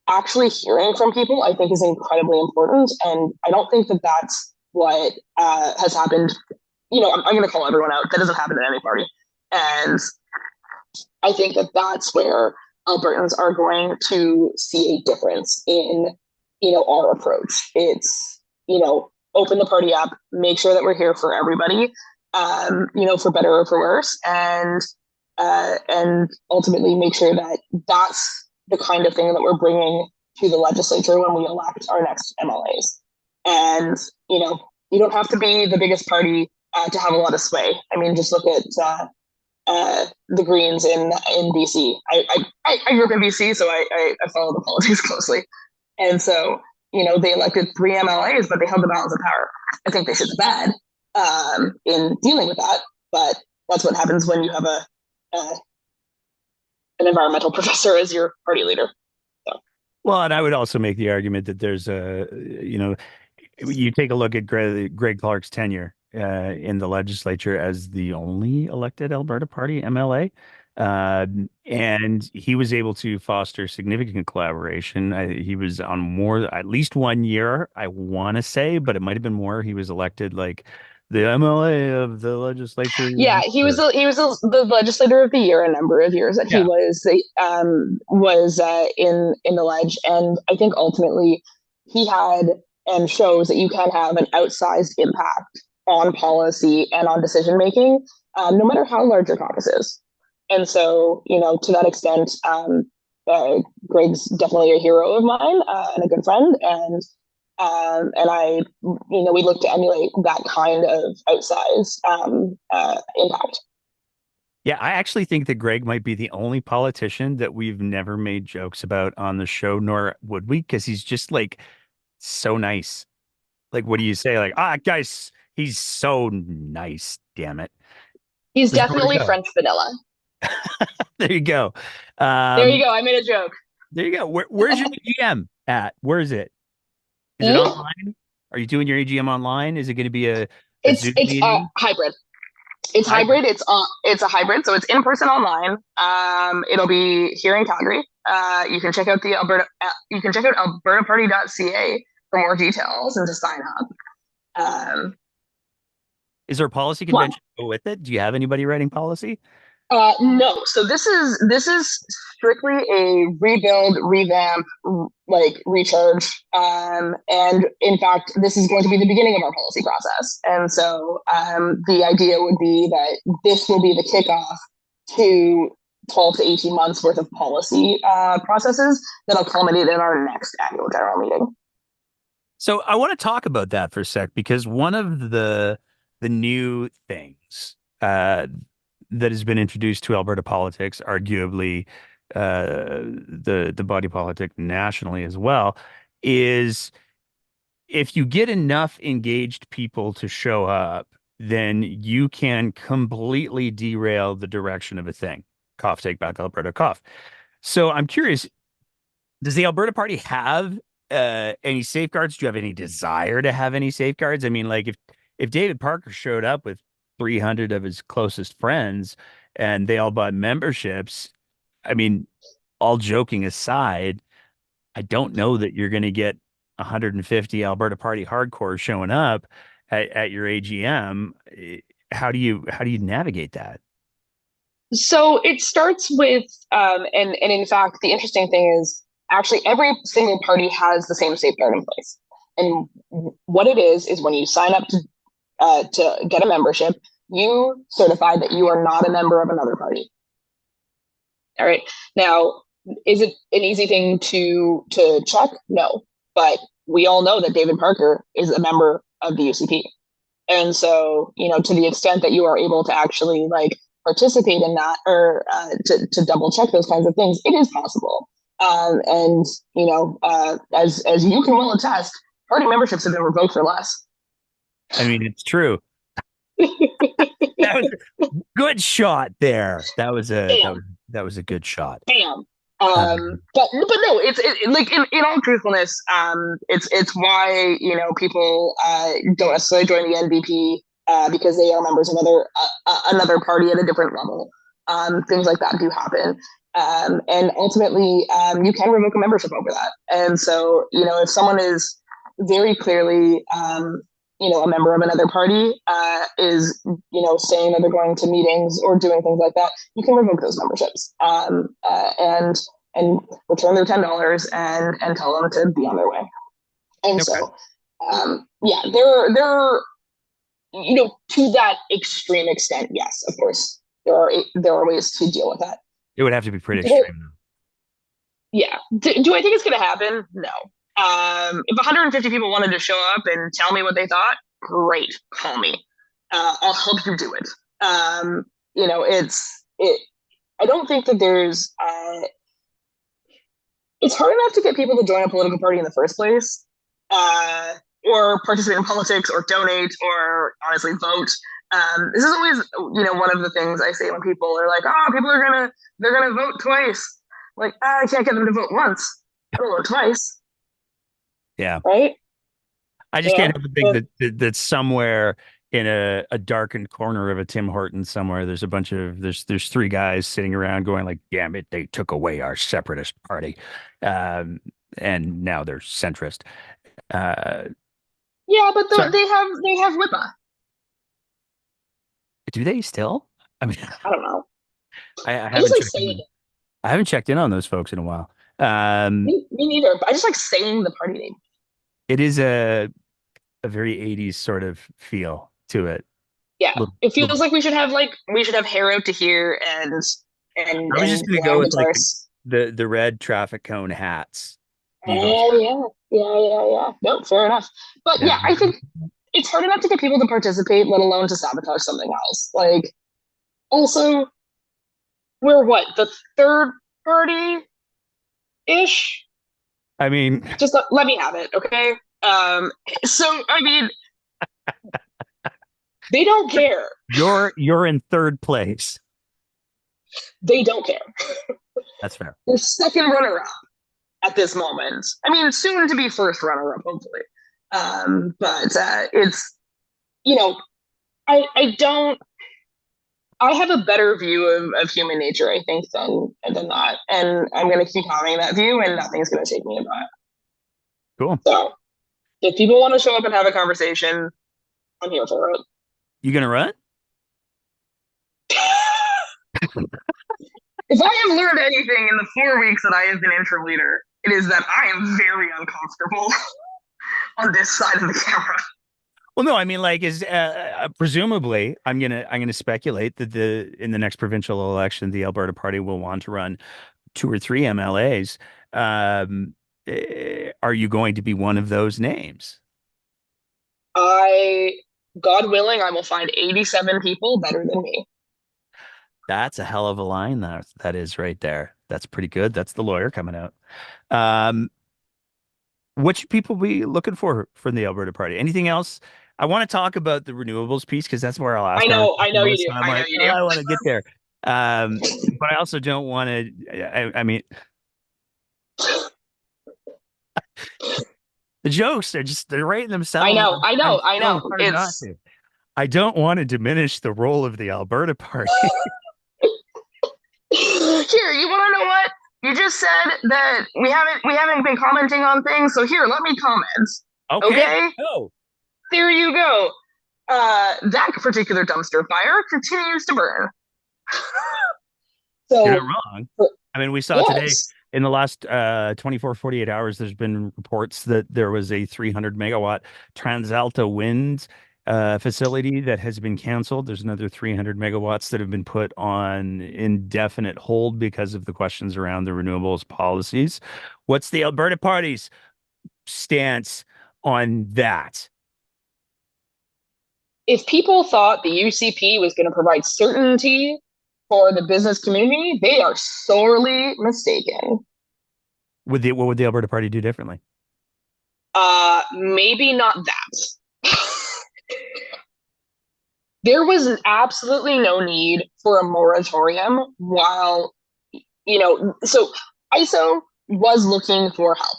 Actually hearing from people, I think, is incredibly important, and I don't think that that's what has happened. I'm going to call everyone out. That doesn't happen in any party. And I think that that's where Albertans are going to see a difference in, our approach. It's, open the party up, make sure that we're here for everybody, for better or for worse, and ultimately make sure that that's the kind of thing that we're bringing to the legislature when we elect our next MLAs. And, you don't have to be the biggest party to have a lot of sway. I mean, just look at the Greens in BC. I grew up in BC, so I follow the politics closely. And so, they elected three MLAs, but they held the balance of power. I think they should have bad in dealing with that. But that's what happens when you have an environmental professor as your party leader. So. Well, and I would also make the argument that you take a look at Greg Clark's tenure in the legislature as the only elected Alberta Party MLA. And he was able to foster significant collaboration. He was on more, at least 1 year, I want to say, but it might have been more. He was elected like the MLA of the legislature. Yeah, the legislator of the year a number of years that he Yeah. was in the ledge, and I think ultimately he had and shows that you can have an outsized impact on policy and on decision making, no matter how large your caucus is. And so, to that extent, Greg's definitely a hero of mine, and a good friend, and we look to emulate that kind of outsized impact. Yeah, I actually think that Greg might be the only politician that we've never made jokes about on the show, nor would we, because he's just like so nice. Like, what do you say? Like, guys, he's so nice. Damn it. He's There's more to definitely go. French vanilla. There you go. There you Um, go. I made a joke. there you go. Where's your AGM at? Where is it? Is it Hmm? online? Are you doing your AGM online? Is it going to be a It's Zoom it's meeting? hybrid. It's Hybrid. hybrid. It's a hybrid, so it's in person online. It'll be here in Calgary. You can check out the Alberta. You can check out albertaparty.ca for more details and to sign up. Um, Is there a policy what? convention to go with it? Do you have anybody writing policy? No. So this is strictly a rebuild, revamp, like recharge. And in fact, this is going to be the beginning of our policy process. And so the idea would be that this will be the kickoff to 12 to 18 months worth of policy processes that'll culminate in our next annual general meeting. So I want to talk about that for a sec because one of the new things that has been introduced to Alberta politics, arguably the body politic nationally as well, is if you get enough engaged people to show up, then you can completely derail the direction of a thing. Cough, take back Alberta, cough. So I'm curious, does the Alberta Party have any safeguards? Do you have any desire to have any safeguards? I mean, like if David Parker showed up with 300 of his closest friends and they all bought memberships, I mean, all joking aside, I don't know that you're going to get 150 Alberta Party hardcore showing up at your AGM. How do you navigate that? So it starts with, and in fact, the interesting thing is actually every single party has the same safeguard in place. And what it is when you sign up to get a membership, you certify that you are not a member of another party. All right. Now, is it an easy thing to check? No, but we all know that David Parker is a member of the UCP. And so, to the extent that you are able to actually like participate in that or to double check those kinds of things, it is possible. And as you can well attest, party memberships have been revoked for less. I mean, it's true. That was a good shot there. Damn, That was a good shot. damn. Um, But no, like in all truthfulness, it's why people don't necessarily join the NDP because they are members of another party at a different level. Things like that do happen. And ultimately, you can revoke a membership over that. And so, if someone is very clearly, a member of another party is, saying that they're going to meetings or doing things like that, you can revoke those memberships and return their $10 and tell them to be on their way. And okay. so, yeah, there are to that extreme extent, yes, of course, there are ways to deal with that. It would have to be pretty Do extreme though. Yeah. Do I think it's going to happen? No. If 150 people wanted to show up and tell me what they thought, great, call me. I'll help you do it. It. I don't think that there's. It's hard enough to get people to join a political party in the first place, or participate in politics, or donate, or honestly vote. This is always, one of the things I say when people are like, "Oh, people they're gonna vote twice." Like, I can't get them to vote once. I don't vote twice, Yeah. right? I just You can't know, help but think but that somewhere in a darkened corner of a Tim Hortons somewhere. There's a bunch of there's three guys sitting around going like, "Damn it, they took away our separatist party," um, and now they're centrist. Uh, Yeah, but so they have WIPA. do they still? I mean, I don't know. I I just haven't like checked saying in. it. I haven't checked in on those folks in a while. Um, Me neither. But I just like saying the party name. it is a very 80s sort of feel to it. Yeah, Little, it little, feels like we should have hair out to here and I was just and gonna go brown with like guitars. the red traffic cone hats. You go Oh for it. yeah, yeah. No, fair enough. But Yeah. yeah, I think it's hard enough to get people to participate, let alone to sabotage something else. Like, also, we're what, the third party ish? I mean, Just let me have it, okay? Um, so I mean, they don't care. you're in third place. They don't care. That's fair. They're second runner up at this moment. I mean, soon to be first runner up, hopefully. But it's you know, I don't. I have a better view of human nature, I think, than that, and I'm going to keep having that view, and nothing's going to take me about it. Cool. So, if people want to show up and have a conversation, I'm here for it. You gonna run? If I have learned anything in the 4 weeks that I have been intro leader, it is that I am very uncomfortable on this side of the camera. Well, no, I mean, like, is presumably, I'm gonna speculate that the in the next provincial election, the Alberta Party will want to run two or three MLAs. Are you going to be one of those names? I, God willing, I will find 87 people better than me. That's a hell of a line. That is right there. That's pretty good. That's the lawyer coming out. Um, what should people be looking for from the Alberta Party? Anything else? I want to talk about the renewables piece because that's where our last I conversation know you was. do. So I'm I know like, you oh, do. I want to get there. But I also don't want to. I mean, the jokes are just they're writing I themselves. know, I I'm know, I trying know. hard not It's to. I don't want to diminish the role of the Alberta Party. here. You want to know what? You just said that we haven't been commenting on things, so here, let me comment. Okay. Okay, Oh, there you go. That particular dumpster fire continues to burn. you're So, not wrong. I mean, we saw today yes, in the last 24, 48 hours, there's been reports that there was a 300 megawatt TransAlta wind facility that has been canceled. There's another 300 megawatts that have been put on indefinite hold because of the questions around the renewables policies. What's the Alberta Party's stance on that? if people thought the UCP was going to provide certainty for the business community, they are sorely mistaken. What would the Alberta Party do differently? Maybe not that. There was absolutely no need for a moratorium while, so ISO was looking for help,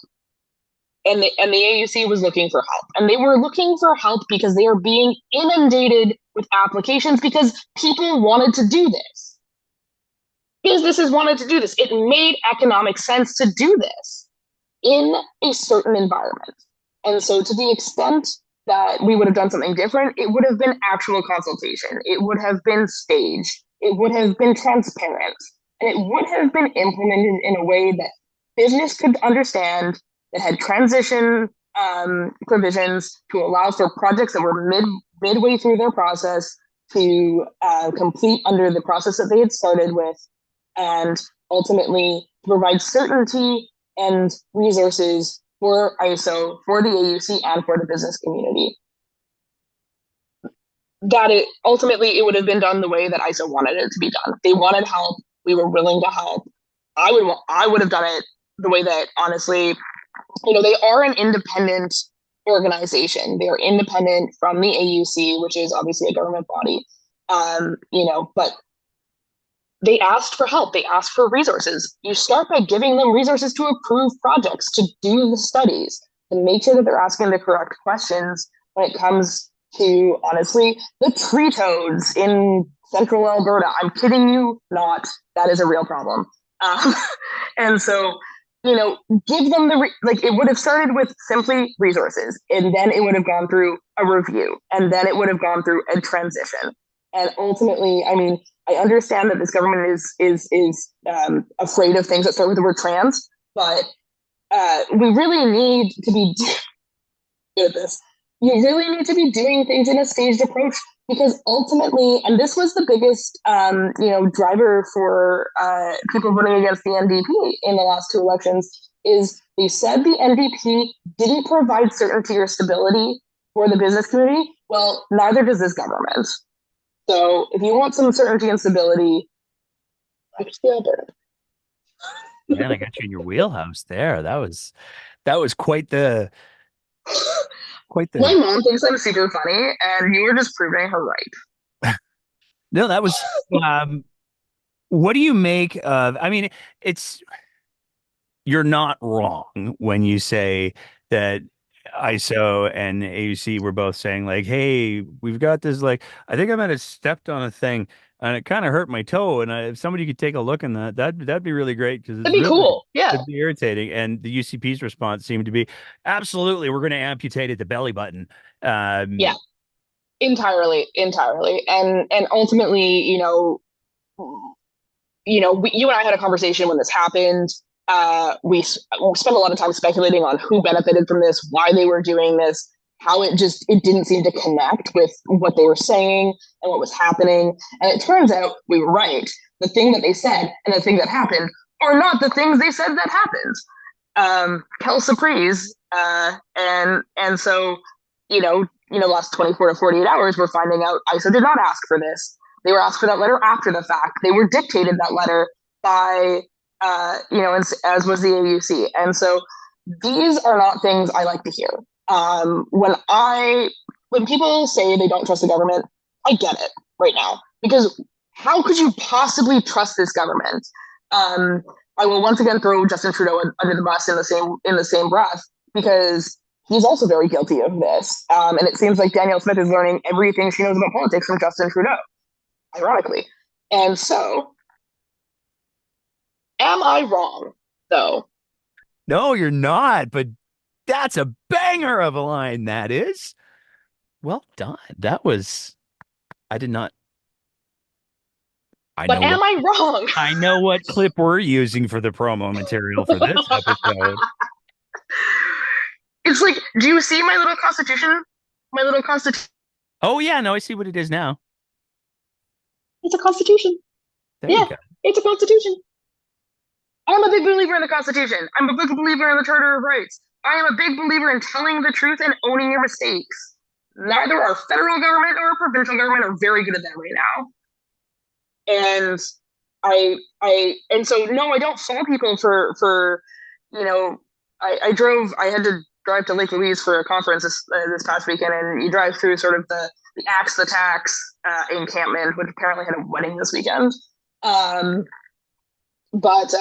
and the AUC was looking for help, and they were looking for help because they are being inundated with applications because people wanted to do this. Businesses wanted to do this. It made economic sense to do this in a certain environment. And so, to the extent that we would have done something different, it would have been actual consultation. It would have been staged. It would have been transparent. And it would have been implemented in a way that business could understand, that had transition provisions to allow for projects that were midway through their process to complete under the process that they had started with, and ultimately provide certainty and resources for ISO, for the AUC, and for the business community. That it ultimately it would have been done the way that ISO wanted it to be done. They wanted help. We were willing to help. I would have done it the way that, honestly, they are an independent organization. They are independent from the AUC, which is obviously a government body. But they asked for help. They asked for resources. You start by giving them resources to approve projects, to do the studies, and make sure that they're asking the correct questions when it comes to honestly the tree toads in central Alberta. I'm kidding you not. That is a real problem. Um, and so, give them like it would have started with simply resources, and then it would have gone through a review, and then it would have gone through a transition. And ultimately, I mean, I understand that this government is afraid of things that start with the word trans, but we really need to be good at this. You really need to be doing things in a staged approach because ultimately, and this was the biggest, driver for people voting against the NDP in the last two elections, is they said the NDP didn't provide certainty or stability for the business community. Well, neither does this government. So if you want some certainty and stability, actually Alberta. Man, I got you in your wheelhouse there. That was quite the My mom thinks I'm super funny, and you were just proving her right. no, that was what do you make of, I mean, it's you're not wrong when you say that ISO and AUC were both saying like, "Hey, we've got this." Like, I think I might have stepped on a thing, and it kind of hurt my toe. And if somebody could take a look in that'd be really great because it's That'd be really cool. Yeah. it'd be irritating. And the UCP's response seemed to be, "Absolutely, we're going to amputate at the belly button." Yeah. Entirely, entirely. And ultimately, you and I had a conversation when this happened. We spent a lot of time speculating on who benefited from this, why they were doing this, how it didn't seem to connect with what they were saying and what was happening. And it turns out we were right. The thing that they said and the thing that happened are not the things they said that happened. Kel surprise. And so, last 24 to 48 hours, we're finding out ISO did not ask for this. They were asked for that letter after the fact. They were dictated that letter by, as was the AUC. And so these are not things I like to hear. When people say they don't trust the government, I get it right now because how could you possibly trust this government? Um, I will once again throw Justin Trudeau under the bus in the same breath because he's also very guilty of this. And it seems like Danielle Smith is learning everything she knows about politics from Justin Trudeau, ironically. And so, am I wrong, though? No, you're not. But that's a banger of a line. That is. Well done. That was. I did not. I But know am what I wrong? I know what clip we're using for the promo material for this episode. It's like, do you see my little constitution? My little constitution. Oh yeah, no, I see what it is now. It's a constitution. There you Yeah, go. it's a constitution. I'm a big believer in the Constitution. I'm a big believer in the Charter of Rights. I am a big believer in telling the truth and owning your mistakes. Neither our federal government nor our provincial government are very good at that right now. And and so no, I don't fault people for you know, I had to drive to Lake Louise for a conference this past weekend, and you drive through sort of the Axe the Tax encampment, which apparently had a wedding this weekend. Um, but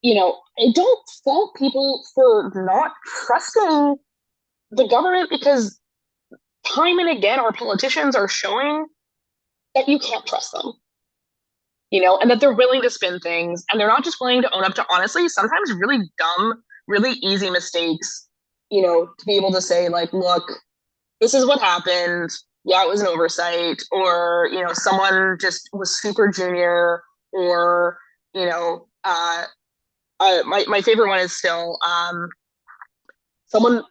I don't fault people for not trusting the government because time and again, our politicians are showing that you can't trust them, and that they're willing to spin things and they're not just willing to own up to honestly, sometimes really dumb, really easy mistakes, to be able to say, like, look, this is what happened. Yeah, it was an oversight, or, someone just was super junior, or, my favorite one is still someone.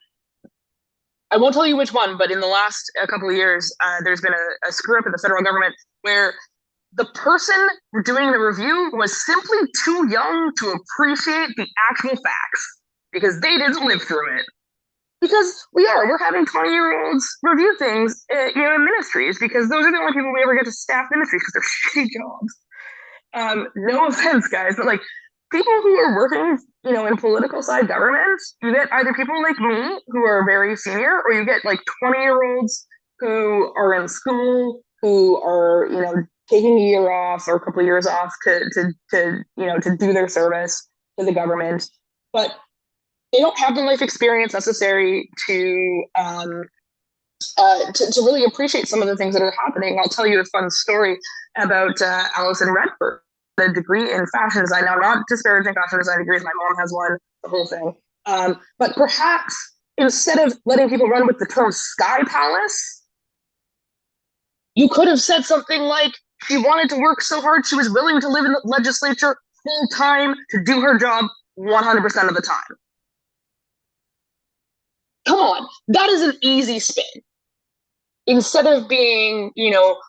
I won't tell you which one, but in the last couple of years, there's been a screw up in the federal government where the person doing the review was simply too young to appreciate the actual facts because they didn't live through it. Because we're having 20-year-olds review things, in ministries because those are the only people we ever get to staff ministries because they're shitty jobs. No offense, guys, but like people who are working, in political side governments, you get either people like me who are very senior, or you get like 20-year-olds who are in school, who are, taking a year off or a couple of years off to do their service to the government, but they don't have the life experience necessary to to really appreciate some of the things that are happening. I'll tell you a fun story about Alison Redford, a degree in fashion design. Now, not disparaging fashion design degrees, my mom has one, the whole thing. But perhaps instead of letting people run with the term Sky Palace, you could have said something like she wanted to work so hard she was willing to live in the legislature full time to do her job 100% of the time. Come on, that is an easy spin. Instead of being,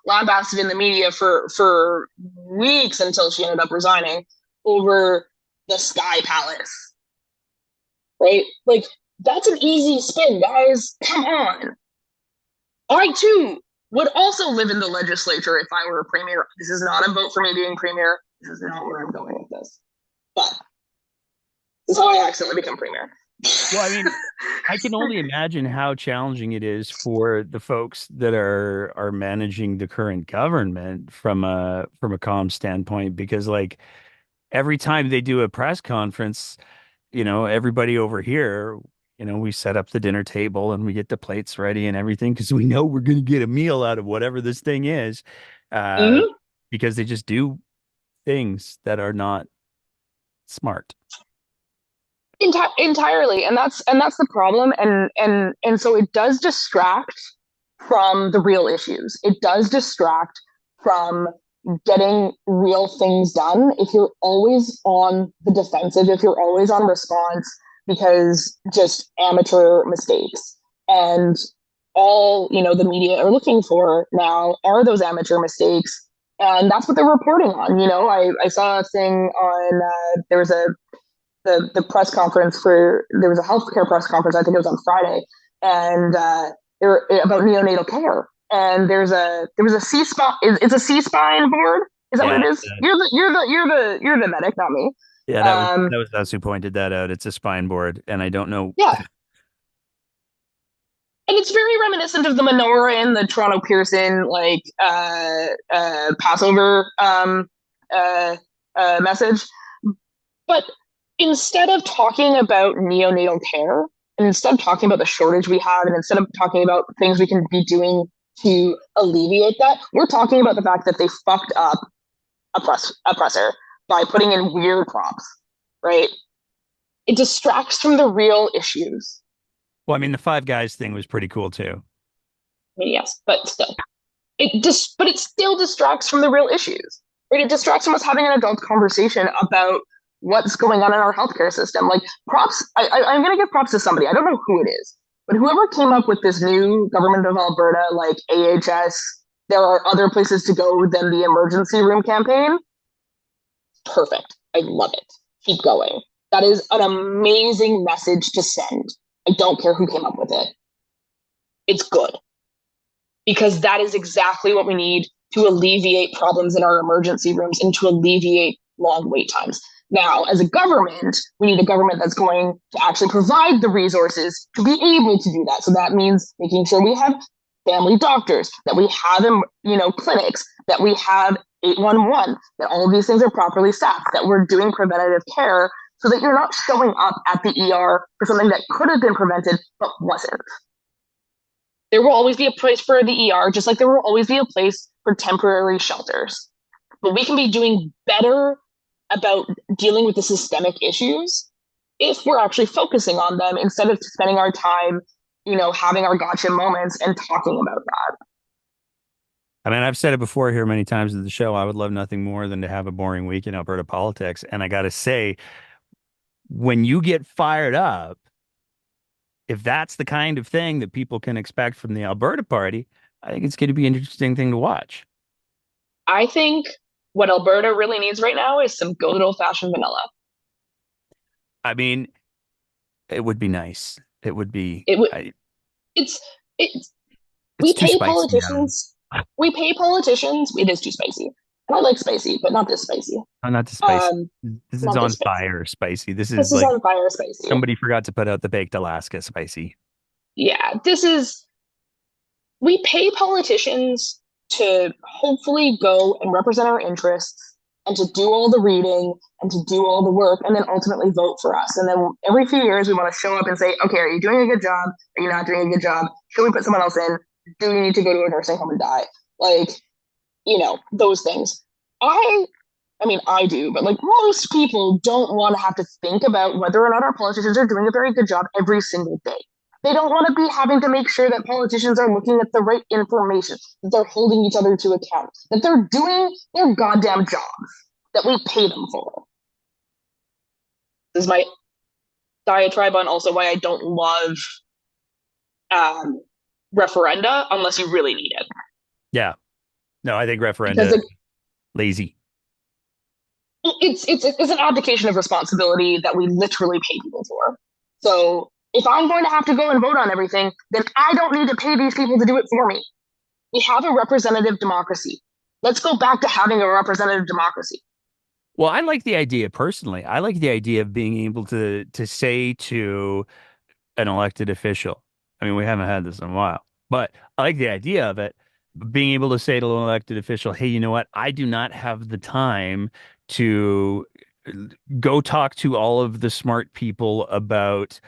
lambasted in the media for weeks until she ended up resigning over the Sky Palace, right? Like, that's an easy spin, guys. Come on. I too would also live in the legislature if I were a premier. This is not a vote for me being premier. This is not where I'm going with this. But this is how I accidentally become premier. Well, I mean, I can only imagine how challenging it is for the folks that are managing the current government from a comm standpoint, because like every time they do a press conference, everybody over here, we set up the dinner table and we get the plates ready and everything because we know we're going to get a meal out of whatever this thing is, uh, Mm-hmm. because they just do things that are not smart. Entirely, and that's the problem, and so it does distract from the real issues. It does distract from getting real things done if you're always on the defensive, if you're always on response because just amateur mistakes. And all, the media are looking for now are those amateur mistakes. And that's what they're reporting on. I saw a thing on there was the press conference there was a healthcare press conference. I think it was on Friday, and there about neonatal care. And there was a C spine. It's a C spine board. Is that what Yeah, it is? You're the medic, not me. yeah, that was Um, that was us who pointed that out. It's a spine board, and I don't know. yeah, and it's very reminiscent of the menorah in the Toronto Pearson Passover message. But instead of talking about neonatal care, and instead of talking about the shortage we have, and instead of talking about things we can be doing to alleviate that, we're talking about the fact that they fucked up oppressor by putting in weird prompts, right? It distracts from the real issues. Well, I mean, the Five Guys thing was pretty cool too. I mean, yes, but still, but it still distracts from the real issues. Right? It distracts from us having an adult conversation about what's going on in our healthcare system. Like props, I'm going to give props to somebody. I don't know who it is, but whoever came up with this new government of Alberta, like AHS, there are other places to go than the emergency room campaign. Perfect. I love it. Keep going. That is an amazing message to send. I don't care who came up with it. It's good because that is exactly what we need to alleviate problems in our emergency rooms and to alleviate long wait times. Now, as a government, we need a government that's going to actually provide the resources to be able to do that. So that means making sure we have family doctors, that we have, clinics, that we have 811, that all of these things are properly staffed, that we're doing preventative care so that you're not showing up at the ER for something that could have been prevented but wasn't. There will always be a place for the ER, just like there will always be a place for temporary shelters. But we can be doing better about dealing with the systemic issues if we're actually focusing on them instead of spending our time, having our gotcha moments and talking about that. I mean, I've said it before here many times at the show. I would love nothing more than to have a boring week in Alberta politics. And I got to say, when you get fired up, if that's the kind of thing that people can expect from the Alberta Party, I think it's going to be an interesting thing to watch. I think what Alberta really needs right now is some good old fashioned vanilla. I mean, it would be nice. It would be. It would. It's it's It's we too pay spicy now. politicians. We pay politicians. It is too spicy. And I like spicy, but not this spicy. Oh, not too spicy. Um, This is not on this spicy. fire spicy. This This is is like on fire spicy. somebody forgot to put out the baked Alaska spicy. Yeah, this is. We pay politicians to hopefully go and represent our interests and to do all the reading and to do all the work and then ultimately vote for us. And then every few years, we want to show up and say, okay, are you doing a good job? Are you not doing a good job? Should we put someone else in? Do you need to go to a nursing home and die? Like, those things. I I mean, I do, but like most people don't want to have to think about whether or not our politicians are doing a very good job every single day. They don't want to be having to make sure that politicians are looking at the right information, that they're holding each other to account, that they're doing their goddamn jobs that we pay them for. This is my diatribe on also why I don't love um, referenda unless you really need it. Yeah. No, I think Because referenda lazy. it's an abdication of responsibility that we literally pay people for. So if I'm going to have to go and vote on everything, then I don't need to pay these people to do it for me. We have a representative democracy. Let's go back to having a representative democracy. Well, I like the idea personally. I like the idea of being able to say to an elected official. I mean, we haven't had this in a while, but I like the idea of it. Being able to say to an elected official, "Hey, you know what? I do not have the time to go talk to all of the smart people about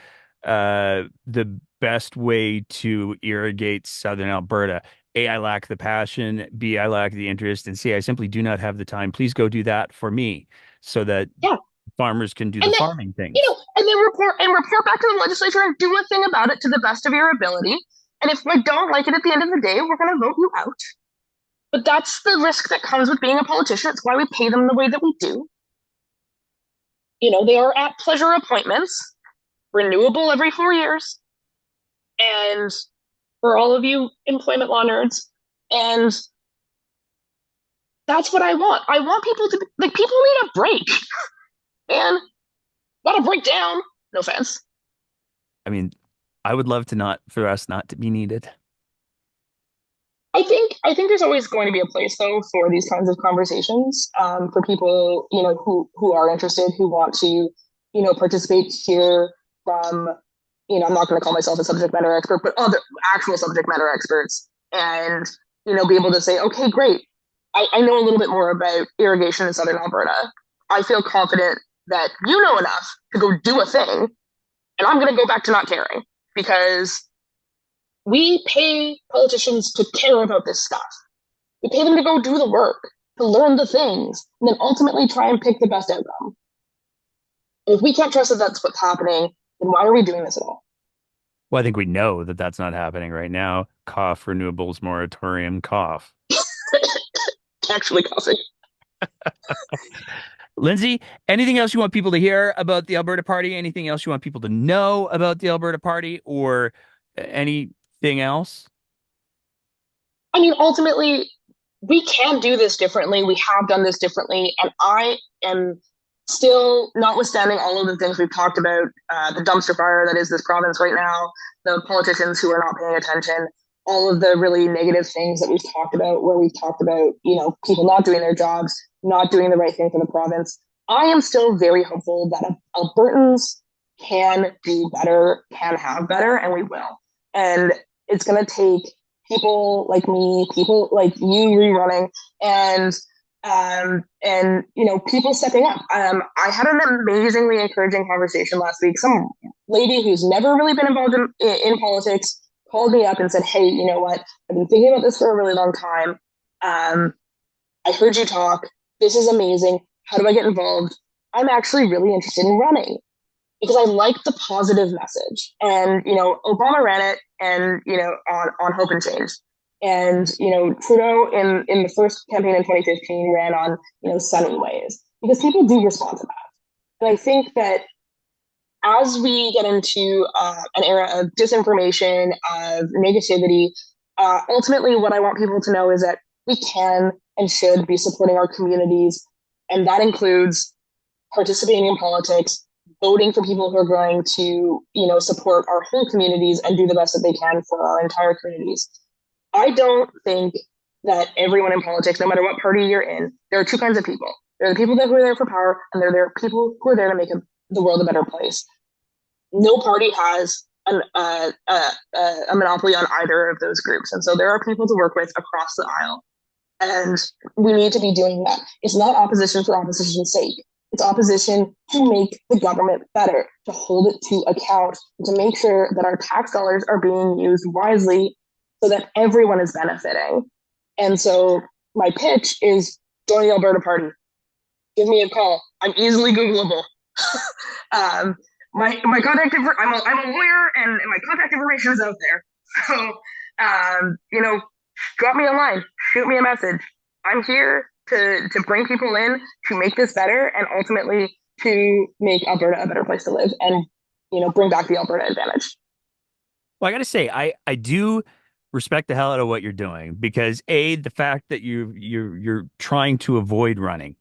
the best way to irrigate southern Alberta. A, I lack the passion. B, I lack the interest. And C, I simply do not have the time. Please go do that for me so that Yeah. farmers can do the And then, farming things." and then report back to the legislature and do a thing about it to the best of your ability. And if we don't like it at the end of the day, we're going to vote you out. But that's the risk that comes with being a politician. It's why we pay them the way that we do. They are at pleasure appointments, renewable every 4 years. And for all of you employment law nerds, and that's what I want. I want people to like people need a break, man. Not a breakdown. No offense. I mean, I would love to not for us not to be needed. I think there's always going to be a place though for these kinds of conversations for people who are interested, who want to participate, hear from I'm not going to call myself a subject matter expert, but other actual subject matter experts, and be able to say, okay, great, I know a little bit more about irrigation in southern Alberta. I feel confident that you know enough to go do a thing, and I'm going to go back to not caring because we pay politicians to care about this stuff. We pay them to go do the work, to learn the things, and then ultimately try and pick the best outcome. And if we can't trust that that's what's happening, then why are we doing this at all? Well, I think we know that that's not happening right now. Cough, renewables moratorium, cough. Actually coughing. Lindsay, anything else you want people to hear about the Alberta Party? Anything else you want people to know about the Alberta Party or anything else? I mean, ultimately, we can do this differently. We have done this differently. And I am still, notwithstanding all of the things we've talked about, the dumpster fire that is this province right now, the politicians who are not paying attention, all of the really negative things that we've talked about, where we've talked about, people not doing their jobs, not doing the right thing for the province. I am still very hopeful that Albertans can do better, can have better, and we will. And it's going to take people like me, people like you rerunning, and people stepping up. I had an amazingly encouraging conversation last week. Some lady who's never really been involved in politics called me up and said, "Hey, you know what? I've been thinking about this for a really long time. I heard you talk. This is amazing. How do I get involved? I'm actually really interested in running because I like the positive message." And Obama ran it, and on hope and change. And Trudeau in the first campaign in 2015 ran on sunny ways because people do respond to that. And I think that as we get into an era of disinformation, of negativity, ultimately what I want people to know is that we can and should be supporting our communities, and that includes participating in politics, voting for people who are going to, support our whole communities and do the best that they can for our entire communities. I don't think that everyone in politics, no matter what party you're in, there are two kinds of people. There are the people who are there for power, and there are people who are there to make the world a better place. No party has a monopoly on either of those groups, and so there are people to work with across the aisle. And we need to be doing that. It's not opposition for opposition's sake. It's opposition to make the government better, to hold it to account, to make sure that our tax dollars are being used wisely so that everyone is benefiting. And so my pitch is join the Alberta Party. Give me a call. I'm easily Googleable. My contact I'm a lawyer and my contact information is out there. So drop me a line, shoot me a message. I'm here to bring people in to make this better and ultimately to make Alberta a better place to live and bring back the Alberta advantage. Well, I got to say, I do respect the hell out of what you're doing because the fact that you're trying to avoid running,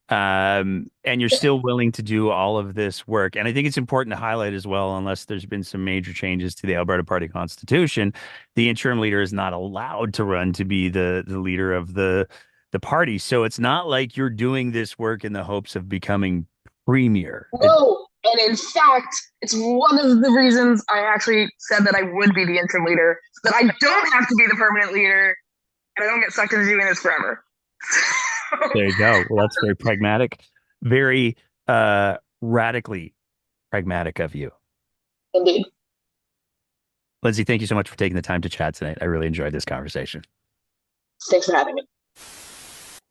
and you're still willing to do all of this work. And I think it's important to highlight as well, unless there's been some major changes to the Alberta Party constitution, the interim leader is not allowed to run to be the leader of the party. So it's not like you're doing this work in the hopes of becoming premier. No, and in fact, it's one of the reasons I actually said that I would be the interim leader, so that I don't have to be the permanent leader, and I don't get sucked into doing this forever. There you go. Well, that's very pragmatic, very radically pragmatic of you. Indeed. Lindsay, thank you so much for taking the time to chat tonight. I really enjoyed this conversation. Thanks for having me.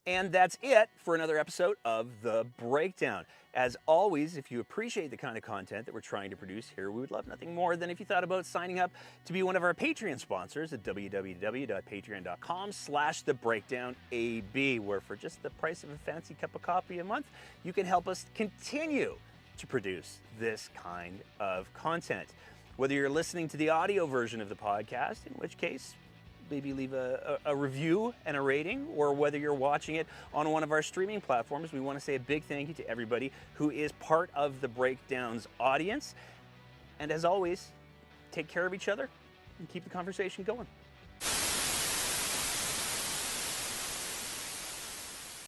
And that's it for another episode of The Breakdown. As always, if you appreciate the kind of content that we're trying to produce here, we would love nothing more than if you thought about signing up to be one of our Patreon sponsors at www.patreon.com/thebreakdownab, where for just the price of a fancy cup of coffee a month, you can help us continue to produce this kind of content. Whether you're listening to the audio version of the podcast, in which case, maybe leave a review and a rating, or whether you're watching it on one of our streaming platforms, we want to say a big thank you to everybody who is part of the Breakdown's audience. And as always, take care of each other and keep the conversation going.